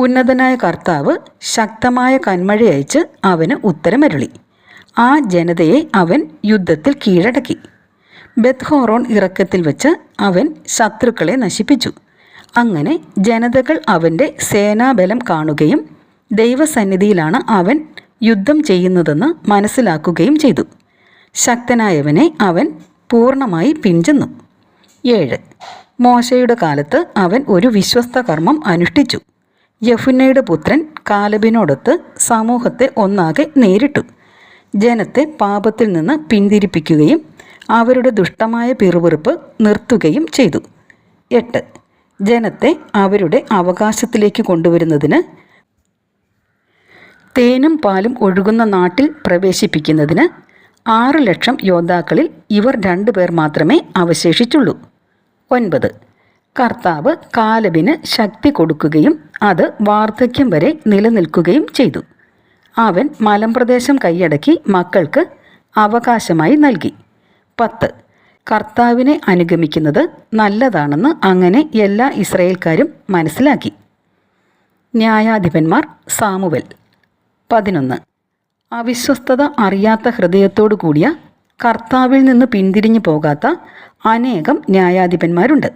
ഉന്നതനായ കർത്താവ് ശക്തമായ കന്മഴയയച്ച് അവന് ഉത്തരമരുളി. ആ ജനതയെ അവൻ യുദ്ധത്തിൽ കീഴടക്കി. ബെത്ത്ഹോറോൺ ഇറക്കത്തിൽ വെച്ച് അവൻ ശത്രുക്കളെ നശിപ്പിച്ചു. അങ്ങനെ ജനതകൾ അവൻ്റെ സേനാബലം കാണുകയും ദൈവസന്നിധിയിലാണ് അവൻ യുദ്ധം ചെയ്യുന്നതെന്ന് മനസ്സിലാക്കുകയും ചെയ്തു. ശക്തനായവനെ അവൻ പൂർണ്ണമായി പിൻചെന്നു. 7. മോശയുടെ കാലത്ത് അവൻ ഒരു വിശ്വസ്ത കർമ്മം അനുഷ്ഠിച്ചു. യെഫുന്നയുടെ പുത്രൻ കാലബിനോടൊത്ത് സമൂഹത്തെ ഒന്നാകെ നേരിട്ടു. ജനത്തെ പാപത്തിൽ നിന്ന് പിന്തിരിപ്പിക്കുകയും അവരുടെ ദുഷ്ടമായ പിറുപിറുപ്പ് നിർത്തുകയും ചെയ്തു. 8. ജനത്തെ അവരുടെ അവകാശത്തിലേക്ക് കൊണ്ടുവരുന്നതിന് തേനും പാലും ഒഴുകുന്ന നാട്ടിൽ പ്രവേശിപ്പിക്കുന്നതിന് 6 ലക്ഷം യോദ്ധാക്കളിൽ ഇവർ 2 പേർ മാത്രമേ അവശേഷിച്ചുള്ളൂ. 9. കർത്താവ് കാലബിന് ശക്തി കൊടുക്കുകയും അത് വാർദ്ധക്യം വരെ നിലനിൽക്കുകയും ചെയ്തു. അവൻ മലമ്പ്രദേശം കൈയടക്കി മക്കൾക്ക് അവകാശമായി നൽകി. 10. കർത്താവിനെ അനുഗമിക്കുന്നത് നല്ലതാണെന്ന് അങ്ങനെ എല്ലാ ഇസ്രായേൽക്കാരും മനസ്സിലാക്കി. ന്യായാധിപന്മാർ സാമുവൽ. 11. അവിശ്വസ്തത അറിയാത്ത ഹൃദയത്തോടു കൂടിയ, കർത്താവിൽ നിന്ന് പിന്തിരിഞ്ഞു പോകാത്ത അനേകം ന്യായാധിപന്മാരുണ്ട്.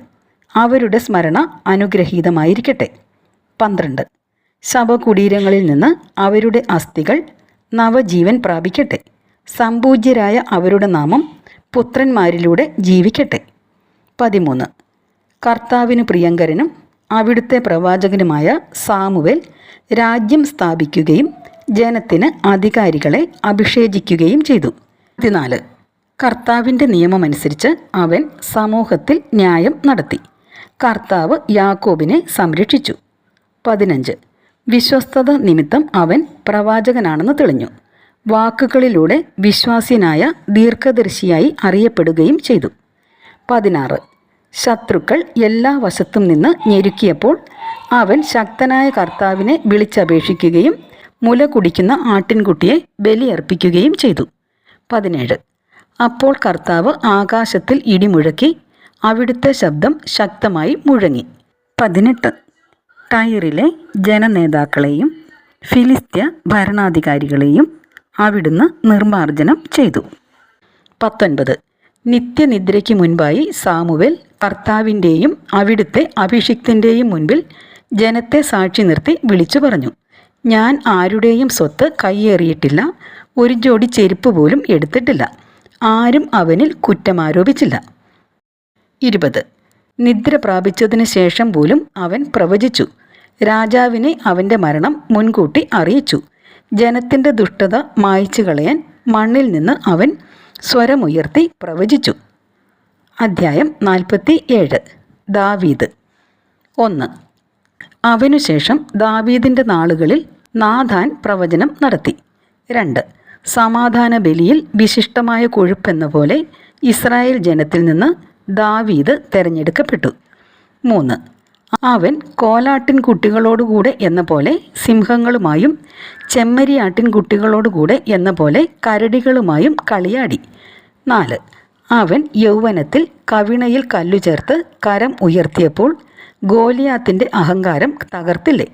അവരുടെ സ്മരണ അനുഗ്രഹീതമായിരിക്കട്ടെ. 12. ശവകുടീരങ്ങളിൽ നിന്ന് അവരുടെ അസ്ഥികൾ നവജീവൻ പ്രാപിക്കട്ടെ. സംപൂജ്യരായ അവരുടെ നാമം പുത്രന്മാരിലൂടെ ജീവിക്കട്ടെ. 13. കർത്താവിന് പ്രിയങ്കരനും അവിടുത്തെ പ്രവാചകനുമായ സാമുവേൽ രാജ്യം സ്ഥാപിക്കുകയും ജനത്തിന് അധികാരികളെ അഭിഷേചിക്കുകയും ചെയ്തു. 14. കർത്താവിൻ്റെ നിയമമനുസരിച്ച് അവൻ സമൂഹത്തിൽ ന്യായം നടത്തി. കർത്താവ് യാക്കോബിനെ സംരക്ഷിച്ചു. 15. വിശ്വസ്തത നിമിത്തം അവൻ പ്രവാചകനാണെന്ന് തെളിഞ്ഞു. വാക്കുകളിലൂടെ വിശ്വാസ്യനായ ദീർഘദർശിയായി അറിയപ്പെടുകയും ചെയ്തു. 16. ശത്രുക്കൾ എല്ലാ വശത്തും നിന്ന് ഞെരുക്കിയപ്പോൾ അവൻ ശക്തനായ കർത്താവിനെ വിളിച്ചപേക്ഷിക്കുകയും മുല കുടിക്കുന്ന ആട്ടിൻകുട്ടിയെ ബലിയർപ്പിക്കുകയും ചെയ്തു. 17. അപ്പോൾ കർത്താവ് ആകാശത്തിൽ ഇടിമുഴക്കി, അവിടുത്തെ ശബ്ദം ശക്തമായി മുഴങ്ങി. 18. ടൈറിലെ ജനനേതാക്കളെയും ഫിലിസ്ത്യ ഭരണാധികാരികളെയും അവിടുന്ന് നിർമ്മാർജ്ജനം ചെയ്തു. 19. നിത്യനിദ്രയ്ക്ക് മുൻപായി സാമുവേൽ കർത്താവിൻ്റെയും അവിടുത്തെ അഭിഷിക്തൻ്റെയും മുൻപിൽ ജനത്തെ സാക്ഷി നിർത്തി വിളിച്ചു പറഞ്ഞു, ഞാൻ ആരുടെയും സ്വത്ത് കയ്യേറിയിട്ടില്ല, ഒരു ജോഡി ചെരുപ്പ് പോലും എടുത്തിട്ടില്ല, ആരും അവനിൽ കുറ്റമാരോപിച്ചില്ല. 20. നിദ്ര പ്രാപിച്ചതിന് ശേഷം പോലും അവൻ പ്രവചിച്ചു. രാജാവിനെ അവൻ്റെ മരണം മുൻകൂട്ടി അറിയിച്ചു. ജനത്തിൻ്റെ ദുഷ്ടത മായ്ച്ചു കളയാൻ മണ്ണിൽ നിന്ന് അവൻ സ്വരമുയർത്തി പ്രവചിച്ചു. അധ്യായം 47. ദാവീദ്. 1. അവനുശേഷം ദാവീദിൻ്റെ നാളുകളിൽ നാഥാൻ പ്രവചനം നടത്തി. 2. സമാധാന ബലിയിൽ വിശിഷ്ടമായ കൊഴുപ്പെന്ന പോലെ ഇസ്രായേൽ ജനത്തിൽ നിന്ന് ദാവീദ് തെരഞ്ഞെടുക്കപ്പെട്ടു. 3. അവൻ കോലാട്ടിൻകുട്ടികളോടുകൂടെ എന്ന പോലെ സിംഹങ്ങളുമായും ചെമ്മരിയാട്ടിൻകുട്ടികളോടുകൂടെ എന്ന പോലെ കരടികളുമായും കളിയാടി. 4. അവൻ യൗവനത്തിൽ കവിണയിൽ കല്ലു ചേർത്ത് കരം ഉയർത്തിയപ്പോൾ ഗോലിയാത്തിൻ്റെ അഹങ്കാരം തകർത്തില്ലേ?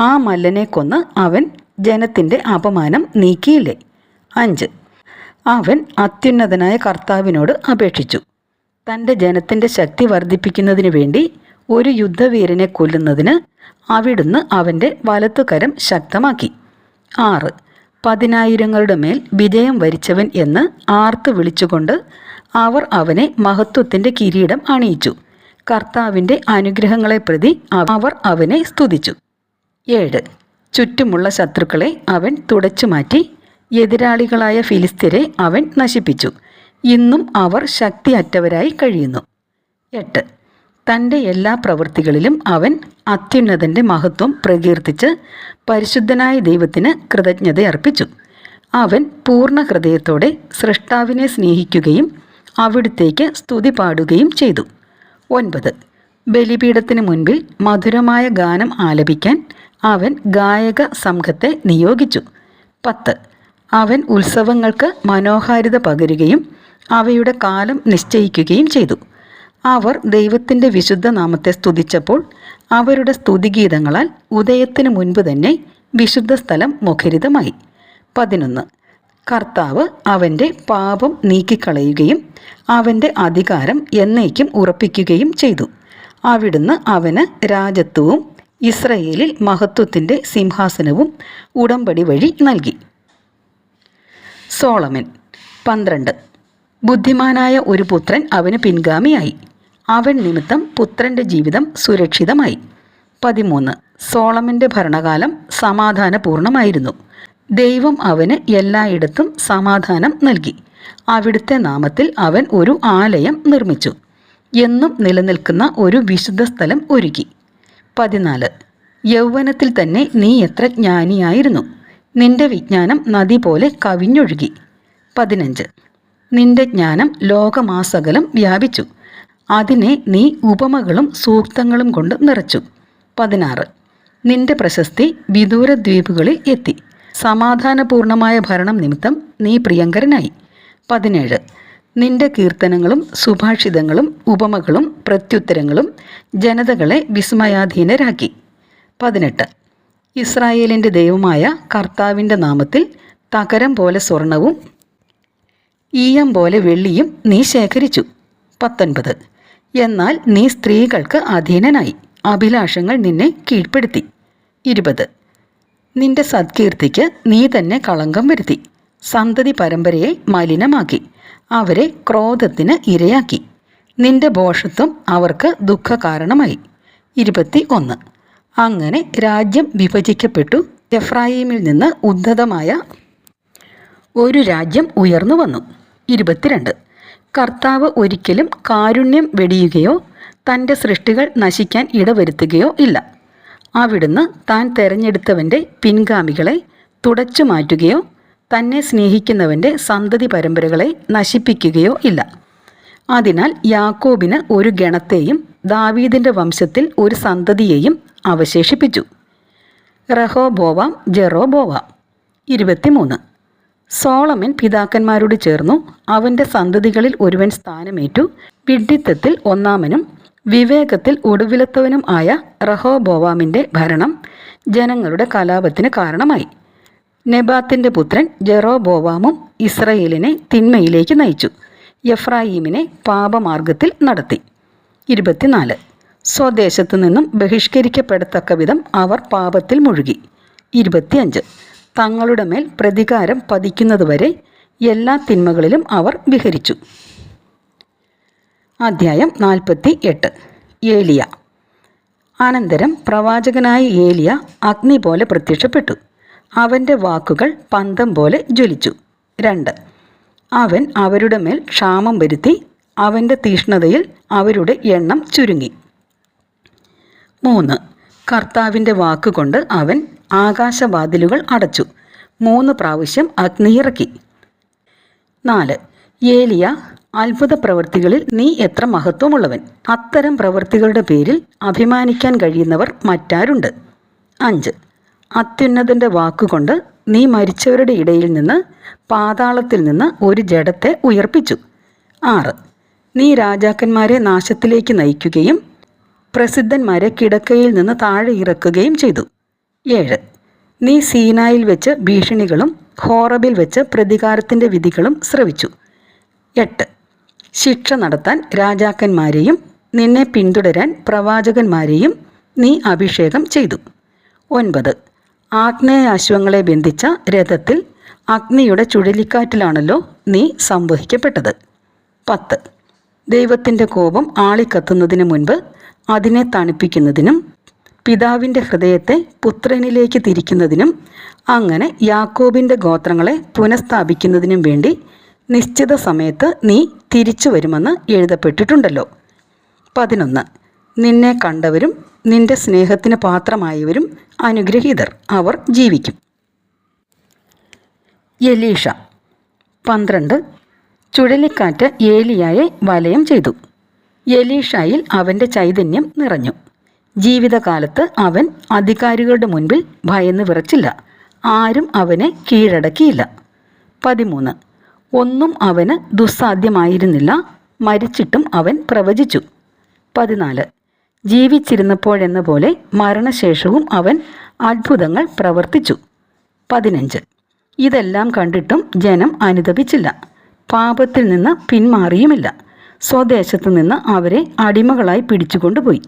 ആ മല്ലനെ കൊന്ന് അവൻ ജനത്തിൻ്റെ അപമാനം നീക്കിയില്ലേ? 5. അവൻ അത്യുന്നതനായ കർത്താവിനോട് അപേക്ഷിച്ചു. തൻ്റെ ജനത്തിൻ്റെ ശക്തി വർദ്ധിപ്പിക്കുന്നതിന് വേണ്ടി ഒരു യുദ്ധവീരനെ കൊല്ലുന്നതിന് അവിടുന്ന് അവൻ്റെ വലത്തുകരം ശക്തമാക്കി. 6. 10,000ങ്ങളുടെ മേൽ വിജയം വരിച്ചവൻ എന്ന് ആർത്ത് വിളിച്ചുകൊണ്ട് അവർ അവനെ മഹത്വത്തിൻ്റെ കിരീടം അണിയിച്ചു. കർത്താവിൻ്റെ അനുഗ്രഹങ്ങളെ പ്രതി അവർ അവനെ സ്തുതിച്ചു. 7. ചുറ്റുമുള്ള ശത്രുക്കളെ അവൻ തുടച്ചു മാറ്റി എതിരാളികളായ ഫിലിസ്ത്യരെ അവൻ നശിപ്പിച്ചു. ഇന്നും അവർ ശക്തിയറ്റവരായി കഴിയുന്നു. 8. തൻ്റെ എല്ലാ പ്രവൃത്തികളിലും അവൻ അത്യുന്നതൻ്റെ മഹത്വം പ്രകീർത്തിച്ച് പരിശുദ്ധനായ ദൈവത്തിന് കൃതജ്ഞതയർപ്പിച്ചു. അവൻ പൂർണ്ണ ഹൃദയത്തോടെ സൃഷ്ടാവിനെ സ്നേഹിക്കുകയും അവിടുത്തേക്ക് സ്തുതി പാടുകയും ചെയ്തു. 9. ബലിപീഠത്തിന് മുൻപിൽ മധുരമായ ഗാനം ആലപിക്കാൻ അവൻ ഗായക സംഘത്തെ നിയോഗിച്ചു. 10. അവൻ ഉത്സവങ്ങൾക്ക് മനോഹാരിത പകരുകയും അവയുടെ കാലം നിശ്ചയിക്കുകയും ചെയ്തു. അവർ ദൈവത്തിൻ്റെ വിശുദ്ധ നാമത്തെ സ്തുതിച്ചപ്പോൾ അവരുടെ സ്തുതിഗീതങ്ങളാൽ ഉദയത്തിന് മുൻപ് തന്നെ വിശുദ്ധ സ്ഥലം മുഖരിതമായി. 11. കർത്താവ് അവൻ്റെ പാപം നീക്കിക്കളയുകയും അവൻ്റെ അധികാരം എന്നേക്കും ഉറപ്പിക്കുകയും ചെയ്തു. അവിടുന്ന് അവന് രാജത്വവും ഇസ്രയേലിൽ മഹത്വത്തിൻ്റെ സിംഹാസനവും ഉടമ്പടി വഴി നൽകി. സോളമൻ. 12. ബുദ്ധിമാനായ ഒരു പുത്രൻ അവന് പിൻഗാമിയായി. അവൻ നിമിത്തം പുത്രൻ്റെ ജീവിതം സുരക്ഷിതമായി. 13. സോളമൻ്റെ ഭരണകാലം സമാധാനപൂർണമായിരുന്നു. ദൈവം അവന് എല്ലായിടത്തും സമാധാനം നൽകി. അവിടുത്തെ നാമത്തിൽ അവൻ ഒരു ആലയം നിർമ്മിച്ചു. എന്നും നിലനിൽക്കുന്ന ഒരു വിശുദ്ധ സ്ഥലം ഒരുക്കി. 14. യൗവനത്തിൽ തന്നെ നീ എത്ര ജ്ഞാനിയായിരുന്നു. നിന്റെ വിജ്ഞാനം നദി പോലെ കവിഞ്ഞൊഴുകി. 15. നിന്റെ ജ്ഞാനം ലോകമാസകലം വ്യാപിച്ചു. അതിനെ നീ ഉപമകളും സൂക്തങ്ങളും കൊണ്ട് നിറച്ചു. 16. നിന്റെ പ്രശസ്തി വിദൂര ദ്വീപുകളിൽ എത്തി. സമാധാനപൂർണമായ ഭരണം നിമിത്തം നീ പ്രിയങ്കരനായി. 17. നിന്റെ കീർത്തനങ്ങളും സുഭാഷിതങ്ങളും ഉപമകളും പ്രത്യുത്തരങ്ങളും ജനതകളെ വിസ്മയാധീനരാക്കി. 18. ഇസ്രായേലിൻ്റെ ദൈവമായ കർത്താവിൻ്റെ നാമത്തിൽ തകരം പോലെ സ്വർണവും ഈയം പോലെ വെള്ളിയും നീ ശേഖരിച്ചു. 19. എന്നാൽ നീ സ്ത്രീകൾക്ക് അധീനനായി. അഭിലാഷങ്ങൾ നിന്നെ കീഴ്പ്പെടുത്തി. 20. നിന്റെ സത്കീർത്തിക്ക് നീ തന്നെ കളങ്കം വരുത്തി. സന്തതി പരമ്പരയെ മലിനമാക്കി. അവരെ ക്രോധത്തിന് ഇരയാക്കി. നിന്റെ ഭോഷത്വം അവർക്ക് ദുഃഖകാരണമായി. 21. അങ്ങനെ രാജ്യം വിഭജിക്കപ്പെട്ടു. എഫ്രായീമിൽ നിന്ന് ഉദ്ധതമായ ഒരു രാജ്യം ഉയർന്നു വന്നു. 22. കർത്താവ് ഒരിക്കലും കാരുണ്യം വെടിയുകയോ തൻ്റെ സൃഷ്ടികൾ നശിക്കാൻ ഇടവരുത്തുകയോ ഇല്ല. അവിടുന്ന് താൻ തെരഞ്ഞെടുത്തവൻ്റെ പിൻഗാമികളെ തുടച്ചു മാറ്റുകയോ തന്നെ സ്നേഹിക്കുന്നവൻ്റെ സന്തതി പരമ്പരകളെ നശിപ്പിക്കുകയോ ഇല്ല. അതിനാൽ യാക്കോബിന് ഒരു ഗണത്തെയും ദാവീദിൻ്റെ വംശത്തിൽ ഒരു സന്തതിയെയും അവശേഷിപ്പിച്ചു. റഹോബോവാം ജെറോബോവാം. 23. സോളമൻ പിതാക്കന്മാരോട് ചേർന്നു. അവൻ്റെ സന്തതികളിൽ ഒരുവൻ സ്ഥാനമേറ്റു. വിഡ്ഢിത്തത്തിൽ ഒന്നാമനും വിവേകത്തിൽ ഒടുവിലത്തവനും ആയ റഹോബോവാമിൻ്റെ ഭരണം ജനങ്ങളുടെ കലാപത്തിന് കാരണമായി. നെബാത്തിൻ്റെ പുത്രൻ ജെറോബോവാമും ഇസ്രയേലിനെ തിന്മയിലേക്ക് നയിച്ചു. എഫ്രായീമിനെ പാപമാർഗത്തിൽ നടത്തി. 24. സ്വദേശത്തു നിന്നും ബഹിഷ്കരിക്കപ്പെടത്തക്ക വിധം അവർ പാപത്തിൽ മുഴുകി. 25. തങ്ങളുടെ മേൽ പ്രതികാരം പതിക്കുന്നതുവരെ എല്ലാ തിന്മകളിലും അവർ വിഹരിച്ചു. അധ്യായം 48. ഏലിയ. അനന്തരം പ്രവാചകനായ ഏലിയ അഗ്നി പോലെ പ്രത്യക്ഷപ്പെട്ടു. അവൻ്റെ വാക്കുകൾ പന്തം പോലെ ജ്വലിച്ചു. 2. അവൻ അവരുടെ മേൽ ക്ഷാമം വരുത്തി. അവൻ്റെ തീഷ്ണതയിൽ അവരുടെ എണ്ണം ചുരുങ്ങി. 3. കർത്താവിൻ്റെ വാക്കുകൊണ്ട് അവൻ ആകാശവാതിലുകൾ അടച്ചു. 3 പ്രാവശ്യം അഗ്നിയിറക്കി. 4. ഏലിയ, അത്ഭുത പ്രവൃത്തികളിൽ നീ എത്ര മഹത്വമുള്ളവൻ. അത്തരം പ്രവൃത്തികളുടെ പേരിൽ അഭിമാനിക്കാൻ കഴിയുന്നവർ മറ്റാരുണ്ട്. 5. അത്യുന്നതൻ്റെ വാക്കുകൊണ്ട് നീ മരിച്ചവരുടെ ഇടയിൽ നിന്ന് പാതാളത്തിൽ നിന്ന് ഒരു ജഡത്തെ ഉയർപ്പിച്ചു. 6. നീ രാജാക്കന്മാരെ നാശത്തിലേക്ക് നയിക്കുകയും പ്രസിദ്ധന്മാരെ കിടക്കയിൽ നിന്ന് താഴെ ഇറക്കുകയും ചെയ്തു. 7. നീ സീനായിൽ വെച്ച് ഭീഷണികളും ഹോറബിൽ വെച്ച് പ്രതികാരത്തിൻ്റെ വിധികളും ശ്രവിച്ചു. 8. ശിക്ഷ നടത്താൻ രാജാക്കന്മാരെയും നിന്നെ പിന്തുടരാൻ പ്രവാചകന്മാരെയും നീ അഭിഷേകം ചെയ്തു. 9. ആഗ്നേയാശ്വങ്ങളെ ബന്ധിച്ച രഥത്തിൽ അഗ്നിയുടെ ചുഴലിക്കാറ്റിലാണല്ലോ നീ സംവഹിക്കപ്പെട്ടത്. 10. ദൈവത്തിൻ്റെ കോപം ആളിക്കത്തുന്നതിന് മുൻപ് അതിനെ തണുപ്പിക്കുന്നതിനും പിതാവിൻ്റെ ഹൃദയത്തെ പുത്രനിലേക്ക് തിരിക്കുന്നതിനും അങ്ങനെ യാക്കോബിൻ്റെ ഗോത്രങ്ങളെ പുനഃസ്ഥാപിക്കുന്നതിനും വേണ്ടി നിശ്ചിത സമയത്ത് നീ തിരിച്ചു വരുമെന്ന് എഴുതപ്പെട്ടിട്ടുണ്ടല്ലോ. 11. നിന്നെ കണ്ടവരും നിന്റെ സ്നേഹത്തിന് പാത്രമായവരും അനുഗ്രഹീതർ, അവർ ജീവിക്കും. എലീഷ. 12. ചുഴലിക്കാറ്റ് ഏലിയായെ വലയം ചെയ്തു. എലീഷായിൽ അവൻ്റെ ചൈതന്യം നിറഞ്ഞു. ജീവിതകാലത്ത് അവൻ അധികാരികളുടെ മുൻപിൽ ഭയന്ന് വിറച്ചില്ല. ആരും അവനെ കീഴടക്കിയില്ല. 13. ഒന്നും അവന് ദുസ്സാധ്യമായിരുന്നില്ല. മരിച്ചിട്ടും അവൻ പ്രവചിച്ചു. 14. ജീവിച്ചിരുന്നപ്പോഴെന്ന പോലെ മരണശേഷവും അവൻ അത്ഭുതങ്ങൾ പ്രവർത്തിച്ചു. 15. ഇതെല്ലാം കണ്ടിട്ടും ജനം അനുതപിച്ചില്ല. പാപത്തിൽ നിന്ന് പിന്മാറിയുമില്ല. സ്വദേശത്തു നിന്ന് അവരെ അടിമകളായി പിടിച്ചുകൊണ്ടുപോയി.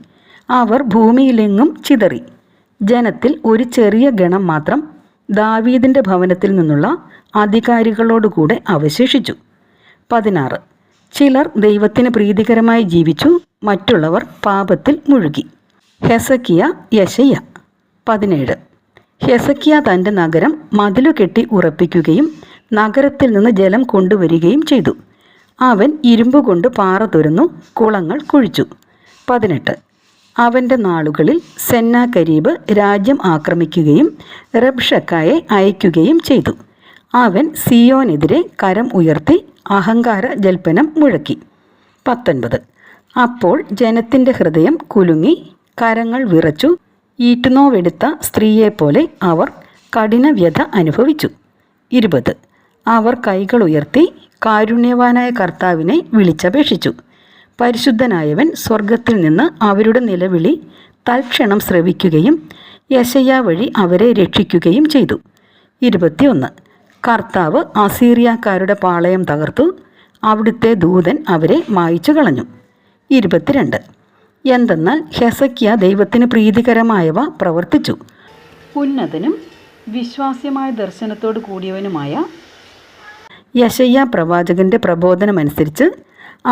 അവർ ഭൂമിയിലെങ്ങും ചിതറി. ജനത്തിൽ ഒരു ചെറിയ ഗണം മാത്രം ദാവീദിൻ്റെ ഭവനത്തിൽ നിന്നുള്ള അധികാരികളോടുകൂടെ അവശേഷിച്ചു. 16. ചിലർ ദൈവത്തിന് പ്രീതികരമായി ജീവിച്ചു, മറ്റുള്ളവർ പാപത്തിൽ മുഴുകി. ഹെസക്കിയ, യെശയ്യ. 17. ഹെസക്കിയ തൻ്റെ നഗരം മതിലുകെട്ടി ഉറപ്പിക്കുകയും നഗരത്തിൽ നിന്ന് ജലം കൊണ്ടുവരികയും ചെയ്തു. അവൻ ഇരുമ്പുകൊണ്ട് പാറ തുരന്നു, കുളങ്ങൾ കുഴിച്ചു. 18. അവൻ്റെ നാളുകളിൽ സെന്നാകരീബ് രാജ്യം ആക്രമിക്കുകയും റബ്ഷക്കായെ അയക്കുകയും ചെയ്തു. അവൻ സിയോനെതിരെ കരം ഉയർത്തി അഹങ്കാര ജൽപ്പനം മുഴക്കി. 19. അപ്പോൾ ജനത്തിൻ്റെ ഹൃദയം കുലുങ്ങി, കരങ്ങൾ വിറച്ചു. ഈറ്റുനോവെടുത്ത സ്ത്രീയെപ്പോലെ അവർ കഠിനവ്യഥ അനുഭവിച്ചു. 20. അവർ കൈകൾ ഉയർത്തി കാരുണ്യവാനായ കർത്താവിനെ വിളിച്ചപേക്ഷിച്ചു. പരിശുദ്ധനായവൻ സ്വർഗത്തിൽ നിന്ന് അവരുടെ നിലവിളി തൽക്ഷണം ശ്രവിക്കുകയും യെശയ്യാ വഴി അവരെ രക്ഷിക്കുകയും ചെയ്തു. 21. കർത്താവ് അസീറിയക്കാരുടെ പാളയം തകർത്തു. അവിടുത്തെ ദൂതൻ അവരെ മായ്ച്ചു കളഞ്ഞു. 22. എന്തെന്നാൽ ഹെസക്കിയ ദൈവത്തിന് പ്രീതികരമായവ പ്രവർത്തിച്ചു. ഉന്നതനും വിശ്വാസ്യമായ ദർശനത്തോടു കൂടിയവനുമായ യെശയ്യാ പ്രവാചകന്റെ പ്രബോധനമനുസരിച്ച്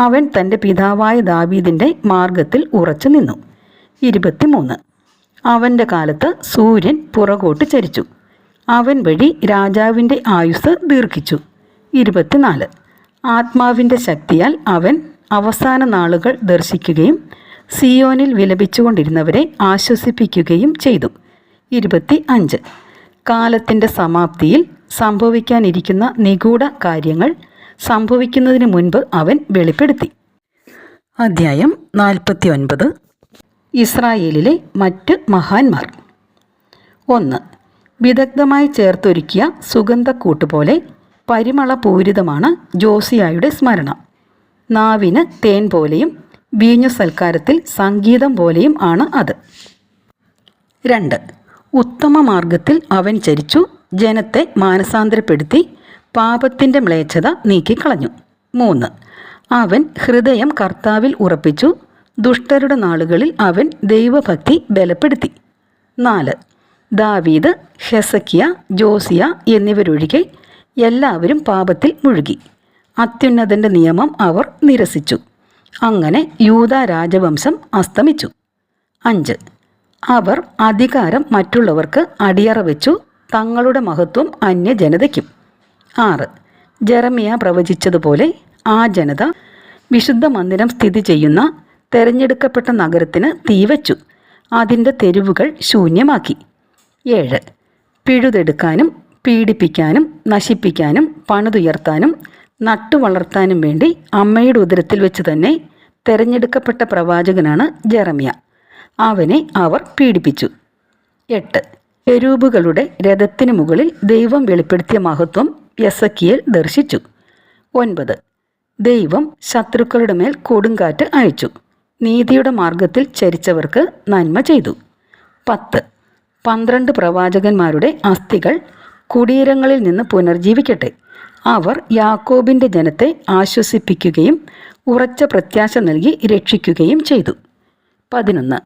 അവൻ തൻ്റെ പിതാവായ ദാവീദിൻ്റെ മാർഗത്തിൽ ഉറച്ചു നിന്നു. 23. അവൻ്റെ കാലത്ത് സൂര്യൻ പുറകോട്ട് ചരിച്ചു. അവൻ വഴി രാജാവിൻ്റെ ആയുസ് ദീർഘിച്ചു. 24. ആത്മാവിൻ്റെ ശക്തിയാൽ അവൻ അവസാന നാളുകൾ ദർശിക്കുകയും സിയോനിൽ വിലപിച്ചുകൊണ്ടിരുന്നവരെ ആശ്വസിപ്പിക്കുകയും ചെയ്തു. 25. കാലത്തിൻ്റെ സമാപ്തിയിൽ സംഭവിക്കാനിരിക്കുന്ന നിഗൂഢ കാര്യങ്ങൾ സംഭവിക്കുന്നതിന് മുൻപ് അവൻ വെളിപ്പെടുത്തി. അധ്യായം 49. ഇസ്രായേലിലെ മറ്റ് മഹാന്മാർ. 1. വിദഗ്ധമായി ചേർത്തൊരുക്കിയ സുഗന്ധക്കൂട്ടുപോലെ പരിമളപൂരിതമാണ് ജോസിയായുടെ സ്മരണ. നാവിന് തേൻ പോലെയും വീഞ്ഞു സൽക്കാരത്തിൽ സംഗീതം പോലെയും ആണ് അത്. 2. ഉത്തമ മാർഗത്തിൽ അവൻ ചരിച്ചു, ജനത്തെ മാനസാന്തരപ്പെടുത്തി പാപത്തിൻ്റെ മ്ലേച്ഛത നീക്കിക്കളഞ്ഞു. 3. അവൻ ഹൃദയം കർത്താവിൽ ഉറപ്പിച്ചു, ദുഷ്ടരുടെ നാളുകളിൽ അവൻ ദൈവഭക്തി ബലപ്പെടുത്തി. 4. ദാവീദ്, ഹെസക്കിയ, ജോസിയ എന്നിവരൊഴികെ എല്ലാവരും പാപത്തിൽ മുഴുകി. അത്യുന്നതൻ്റെ നിയമം അവർ നിരസിച്ചു. അങ്ങനെ യൂദാ രാജവംശം അസ്തമിച്ചു. 5. അവർ അധികാരം മറ്റുള്ളവർക്ക് അടിയറ വെച്ചു, തങ്ങളുടെ മഹത്വം അന്യജനതയ്ക്കും. 6. ജെറമിയ പ്രവചിച്ചതുപോലെ ആ ജനത വിശുദ്ധ മന്ദിരം സ്ഥിതി ചെയ്യുന്ന തെരഞ്ഞെടുക്കപ്പെട്ട നഗരത്തിന് തീവച്ചു, അതിൻ്റെ തെരുവുകൾ ശൂന്യമാക്കി. 7. പിഴുതെടുക്കാനും പീഡിപ്പിക്കാനും നശിപ്പിക്കാനും പണിതുയർത്താനും നട്ടുവളർത്താനും വേണ്ടി അമ്മയുടെ ഉദരത്തിൽ വെച്ച് തന്നെ തെരഞ്ഞെടുക്കപ്പെട്ട പ്രവാചകനാണ് ജെറമിയ. അവനെ അവർ പീഡിപ്പിച്ചു. 8. കെരൂബുകളുടെ രഥത്തിന് മുകളിൽ ദൈവം വെളിപ്പെടുത്തിയ മഹത്വം യെസക്കിയേൽ ദർശിച്ചു. 9. ദൈവം ശത്രുക്കളുടെ മേൽ കൊടുങ്കാറ്റ് അയച്ചു, നീതിയുടെ മാർഗത്തിൽ ചരിച്ചവർക്ക് നന്മ ചെയ്തു. 10. 12 പ്രവാചകന്മാരുടെ അസ്ഥികൾ കുടീരങ്ങളിൽ നിന്ന് പുനർജീവിക്കട്ടെ. അവർ യാക്കോബിൻ്റെ ജനത്തെ ആശ്വസിപ്പിക്കുകയും ഉറച്ച പ്രത്യാശ നൽകി രക്ഷിക്കുകയും ചെയ്തു. 11.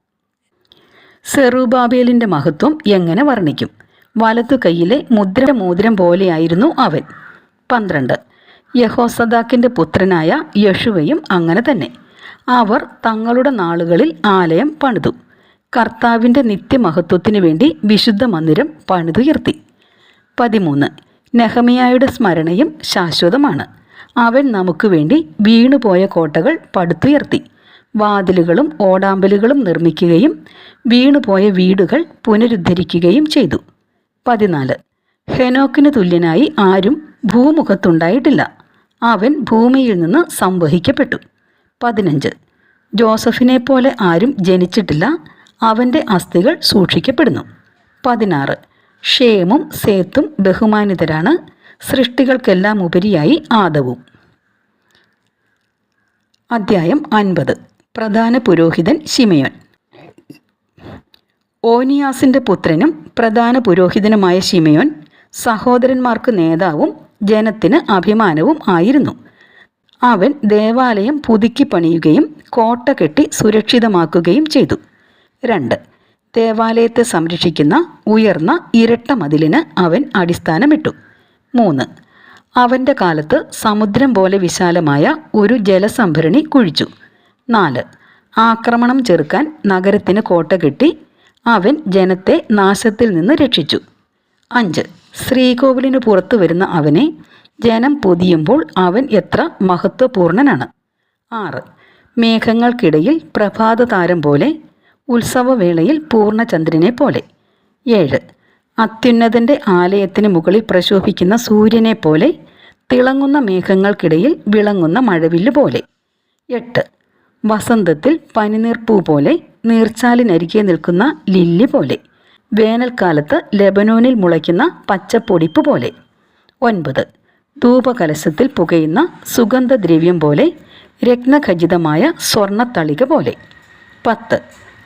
സെറുബാബേലിൻ്റെ മഹത്വം എങ്ങനെ വർണ്ണിക്കും? വലതു കൈയിലെ മോതിരം പോലെയായിരുന്നു അവൻ. 12. യഹോസദാക്കിൻ്റെ പുത്രനായ യശുവയും അങ്ങനെ തന്നെ. അവർ തങ്ങളുടെ നാളുകളിൽ ആലയം പണിതു. കർത്താവിൻ്റെ നിത്യമഹത്വത്തിനു വേണ്ടി വിശുദ്ധ മന്ദിരം പണിതുയർത്തി. 13. നെഹമ്യായുടെ സ്മരണയും ശാശ്വതമാണ്. അവൻ നമുക്ക് വേണ്ടി വീണുപോയ കോട്ടകൾ പടുത്തുയർത്തി. വാതിലുകളും ഓടാമ്പലുകളും നിർമ്മിക്കുകയും വീണുപോയ വീടുകൾ പുനരുദ്ധരിക്കുകയും ചെയ്തു. 14. ഹെനോക്കിന് തുല്യനായി ആരും ഭൂമുഖത്തുണ്ടായിട്ടില്ല. അവൻ ഭൂമിയിൽ നിന്ന് സംവഹിക്കപ്പെട്ടു. 15. ജോസഫിനെ പോലെ ആരും ജനിച്ചിട്ടില്ല. അവൻ്റെ അസ്ഥികൾ സൂക്ഷിക്കപ്പെടുന്നു. 16. ഷേമും സേത്തും ബഹുമാനിതരാണ്. സൃഷ്ടികൾക്കെല്ലാം ഉപരിയായി ആദവും. അധ്യായം 50. പ്രധാന പുരോഹിതൻ ശിമെയോൻ. ഓനിയാസിൻ്റെ പുത്രനും പ്രധാന പുരോഹിതനുമായ ശിമെയോൻ സഹോദരന്മാർക്ക് നേതാവും ജനത്തിന് അഭിമാനവും ആയിരുന്നു. അവൻ ദേവാലയം പുതുക്കി പണിയുകയും കോട്ട കെട്ടി സുരക്ഷിതമാക്കുകയും ചെയ്തു. 2. ദേവാലയത്തെ സംരക്ഷിക്കുന്ന ഉയർന്ന ഇരട്ട മതിലിന് അവൻ അടിസ്ഥാനമിട്ടു. 3. അവൻ്റെ കാലത്ത് സമുദ്രം പോലെ വിശാലമായ ഒരു ജലസംഭരണി കുഴിച്ചു. 4. ആക്രമണം ചെറുക്കാൻ നഗരത്തിന് കോട്ട കെട്ടി അവൻ ജനത്തെ നാശത്തിൽ നിന്ന് രക്ഷിച്ചു. 5. ശ്രീകോവിലിന് പുറത്തു വരുന്ന അവനെ ജനം പൊതിയുമ്പോൾ അവൻ എത്ര മഹത്വപൂർണനാണ്. 6. മേഘങ്ങൾക്കിടയിൽ പ്രഭാത താരം പോലെ, ഉത്സവവേളയിൽ പൂർണ്ണചന്ദ്രനെ പോലെ. 7. അത്യുന്നതൻ്റെ ആലയത്തിന് മുകളിൽ പ്രശോഭിക്കുന്ന സൂര്യനെ പോലെ, തിളങ്ങുന്ന മേഘങ്ങൾക്കിടയിൽ വിളങ്ങുന്ന മഴവില്ല് പോലെ. 8. വസന്തത്തിൽ പനിനീർപ്പൂ പോലെ, നീർച്ചാലിനരികെ നിൽക്കുന്ന ലില്ലി പോലെ, വേനൽക്കാലത്ത് ലെബനോനിൽ മുളയ്ക്കുന്ന പച്ചപ്പൊടിപ്പ് പോലെ. 9. ധൂപകലശത്തിൽ പുകയുന്ന സുഗന്ധദ്രവ്യം പോലെ, രത്നഖചിതമായ സ്വർണ്ണത്തളിക പോലെ. 10.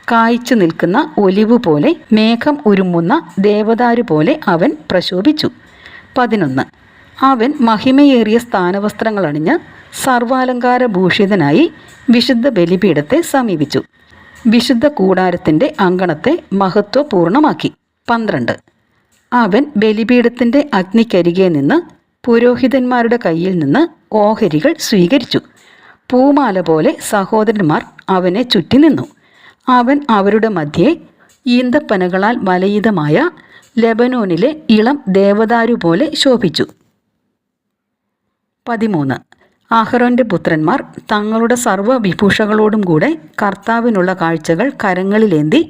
കായ്ച്ചു നിൽക്കുന്ന ഒലിവ് പോലെ, മേഘം ഉരുമുന്ന ദേവദാരു പോലെ അവൻ പ്രശോഭിച്ചു. 11. അവൻ മഹിമയേറിയ സ്ഥാനവസ്ത്രങ്ങൾ അണിഞ്ഞ് സർവാലങ്കാര ഭൂഷിതനായി വിശുദ്ധ ബലിപീഠത്തെ സമീപിച്ചു. വിശുദ്ധ കൂടാരത്തിൻ്റെ അങ്കണത്തെ മഹത്വപൂർണമാക്കി. 12. അവൻ ബലിപീഠത്തിൻ്റെ അഗ്നിക്കരികെ നിന്ന് പുരോഹിതന്മാരുടെ കയ്യിൽ നിന്ന് ഓഹരികൾ സ്വീകരിച്ചു. പൂമാല പോലെ സഹോദരന്മാർ അവനെ ചുറ്റി നിന്നു. അവൻ അവരുടെ മധ്യേ ഈന്തപ്പനകളാൽ വലയിതമായ ലെബനോനിലെ ഇളം ദേവദാരു പോലെ ശോഭിച്ചു. 13. അഹരോൻ്റെ പുത്രന്മാർ തങ്ങളുടെ സർവ്വവിഭൂഷകളോടും കൂടെ കർത്താവിനുള്ള കാഴ്ചകൾ കരങ്ങളിലേന്തി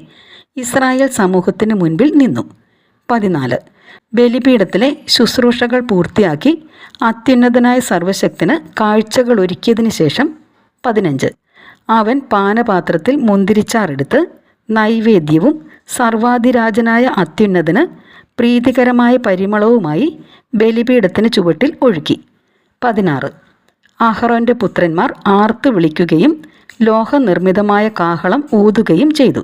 ഇസ്രായേൽ സമൂഹത്തിന് മുൻപിൽ നിന്നു. 14. ബലിപീഠത്തിലെ ശുശ്രൂഷകൾ പൂർത്തിയാക്കി അത്യുന്നതനായ സർവശക്തന് കാഴ്ചകൾ ഒരുക്കിയതിന് ശേഷം 15. അവൻ പാനപാത്രത്തിൽ മുന്തിരിച്ചാറെടുത്ത് നൈവേദ്യവും സർവാധിരാജനായ അത്യുന്നതന് പ്രീതികരമായ പരിമളവുമായി ബലിപീഠത്തിന് ചുവട്ടിൽ ഒഴുക്കി. 16. അഹരോൻ്റെ പുത്രന്മാർ ആർത്തു വിളിക്കുകയും ലോഹനിർമ്മിതമായ കാഹളം ഊതുകയും ചെയ്തു.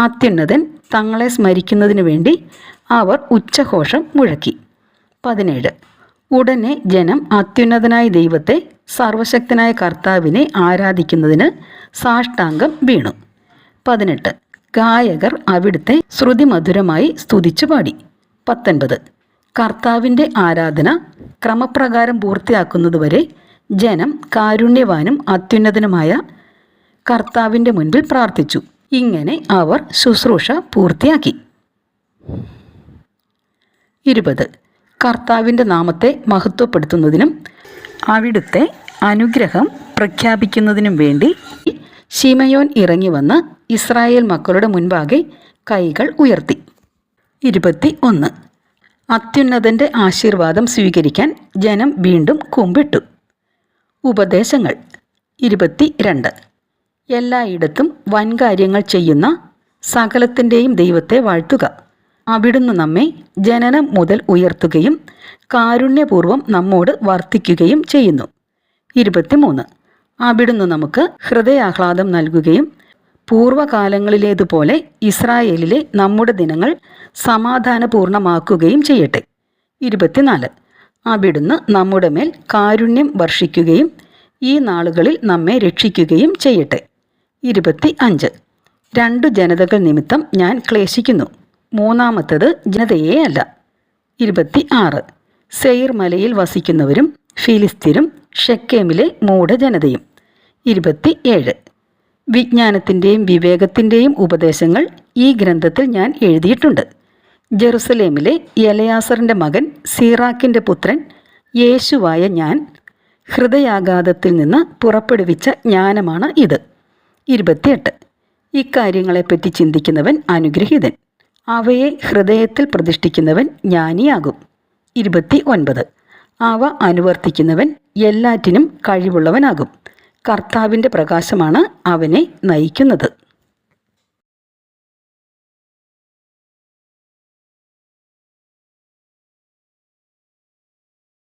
അത്യുന്നതൻ തങ്ങളെ സ്മരിക്കുന്നതിനു വേണ്ടി അവർ ഉച്ചഘോഷം മുഴക്കി. 17. ഉടനെ ജനം അത്യുന്നതനായ ദൈവത്തെ, സർവശക്തനായ കർത്താവിനെ ആരാധിക്കുന്നതിന് സാഷ്ടാംഗം വീണു. 18. ഗായകർ അവിടുത്തെ ശ്രുതിമധുരമായി സ്തുതിച്ചു പാടി. 19. കർത്താവിൻ്റെ ആരാധന ക്രമപ്രകാരം പൂർത്തിയാക്കുന്നതുവരെ ജനം കാരുണ്യവാനും അത്യുന്നതനുമായ കർത്താവിൻ്റെ മുൻപിൽ പ്രാർത്ഥിച്ചു. ഇങ്ങനെ അവർ ശുശ്രൂഷ പൂർത്തിയാക്കി. 20. കർത്താവിൻ്റെ നാമത്തെ മഹത്വപ്പെടുത്തുന്നതിനും അവിടുത്തെ അനുഗ്രഹം പ്രഖ്യാപിക്കുന്നതിനും വേണ്ടി ശിമെയോൻ ഇറങ്ങി വന്ന് ഇസ്രായേൽ മക്കളുടെ മുൻപാകെ കൈകൾ ഉയർത്തി. 21. അത്യുന്നതൻ്റെ ആശീർവാദം സ്വീകരിക്കാൻ ജനം വീണ്ടും കുമ്പിട്ടു. ഉപദേശങ്ങൾ. 22. എല്ലായിടത്തും വൻകാര്യങ്ങൾ ചെയ്യുന്ന സകലത്തിൻ്റെയും ദൈവത്തെ വാഴ്ത്തുക. അവിടുന്ന് നമ്മെ ജനനം മുതൽ ഉയർത്തുകയും കാരുണ്യപൂർവ്വം നമ്മോട് വർത്തിക്കുകയും ചെയ്യുന്നു. 23. അവിടുന്ന് നമുക്ക് ഹൃദയാഹ്ലാദം നൽകുകയും പൂർവ്വകാലങ്ങളിലേതുപോലെ ഇസ്രായേലിലെ നമ്മുടെ ദിനങ്ങൾ സമാധാനപൂർണമാക്കുകയും ചെയ്യട്ടെ. 24. അവിടുന്ന് നമ്മുടെ മേൽ കാരുണ്യം വർഷിക്കുകയും ഈ നാളുകളിൽ നമ്മെ രക്ഷിക്കുകയും ചെയ്യട്ടെ. 25. 2 ജനതകൾ നിമിത്തം ഞാൻ ക്ലേശിക്കുന്നു, മൂന്നാമത്തത് ജനതയേ അല്ല. 26. സെയിർ മലയിൽ വസിക്കുന്നവരും ഫിലിസ്ത്യരും ഷെക്കേമിലെ മൂഢജനതയും. 27. വിജ്ഞാനത്തിൻ്റെയും വിവേകത്തിൻ്റെയും ഉപദേശങ്ങൾ ഈ ഗ്രന്ഥത്തിൽ ഞാൻ എഴുതിയിട്ടുണ്ട്. ജെറുസലേമിലെ എലയാസറിൻ്റെ മകൻ സീറാക്കിൻ്റെ പുത്രൻ യേശുവായ ഞാൻ ഹൃദയാഘാതത്തിൽ നിന്ന് പുറപ്പെടുവിച്ച ജ്ഞാനമാണ് ഇത്. 28. ഇക്കാര്യങ്ങളെപ്പറ്റി ചിന്തിക്കുന്നവൻ അനുഗ്രഹീതൻ, അവയെ ഹൃദയത്തിൽ പ്രതിഷ്ഠിക്കുന്നവൻ ജ്ഞാനിയാകും. 29. അവ അനുവർത്തിക്കുന്നവൻ എല്ലാറ്റിനും കഴിവുള്ളവനാകും. കർത്താവിൻ്റെ പ്രകാശമാണ് അവനെ നയിക്കുന്നത്.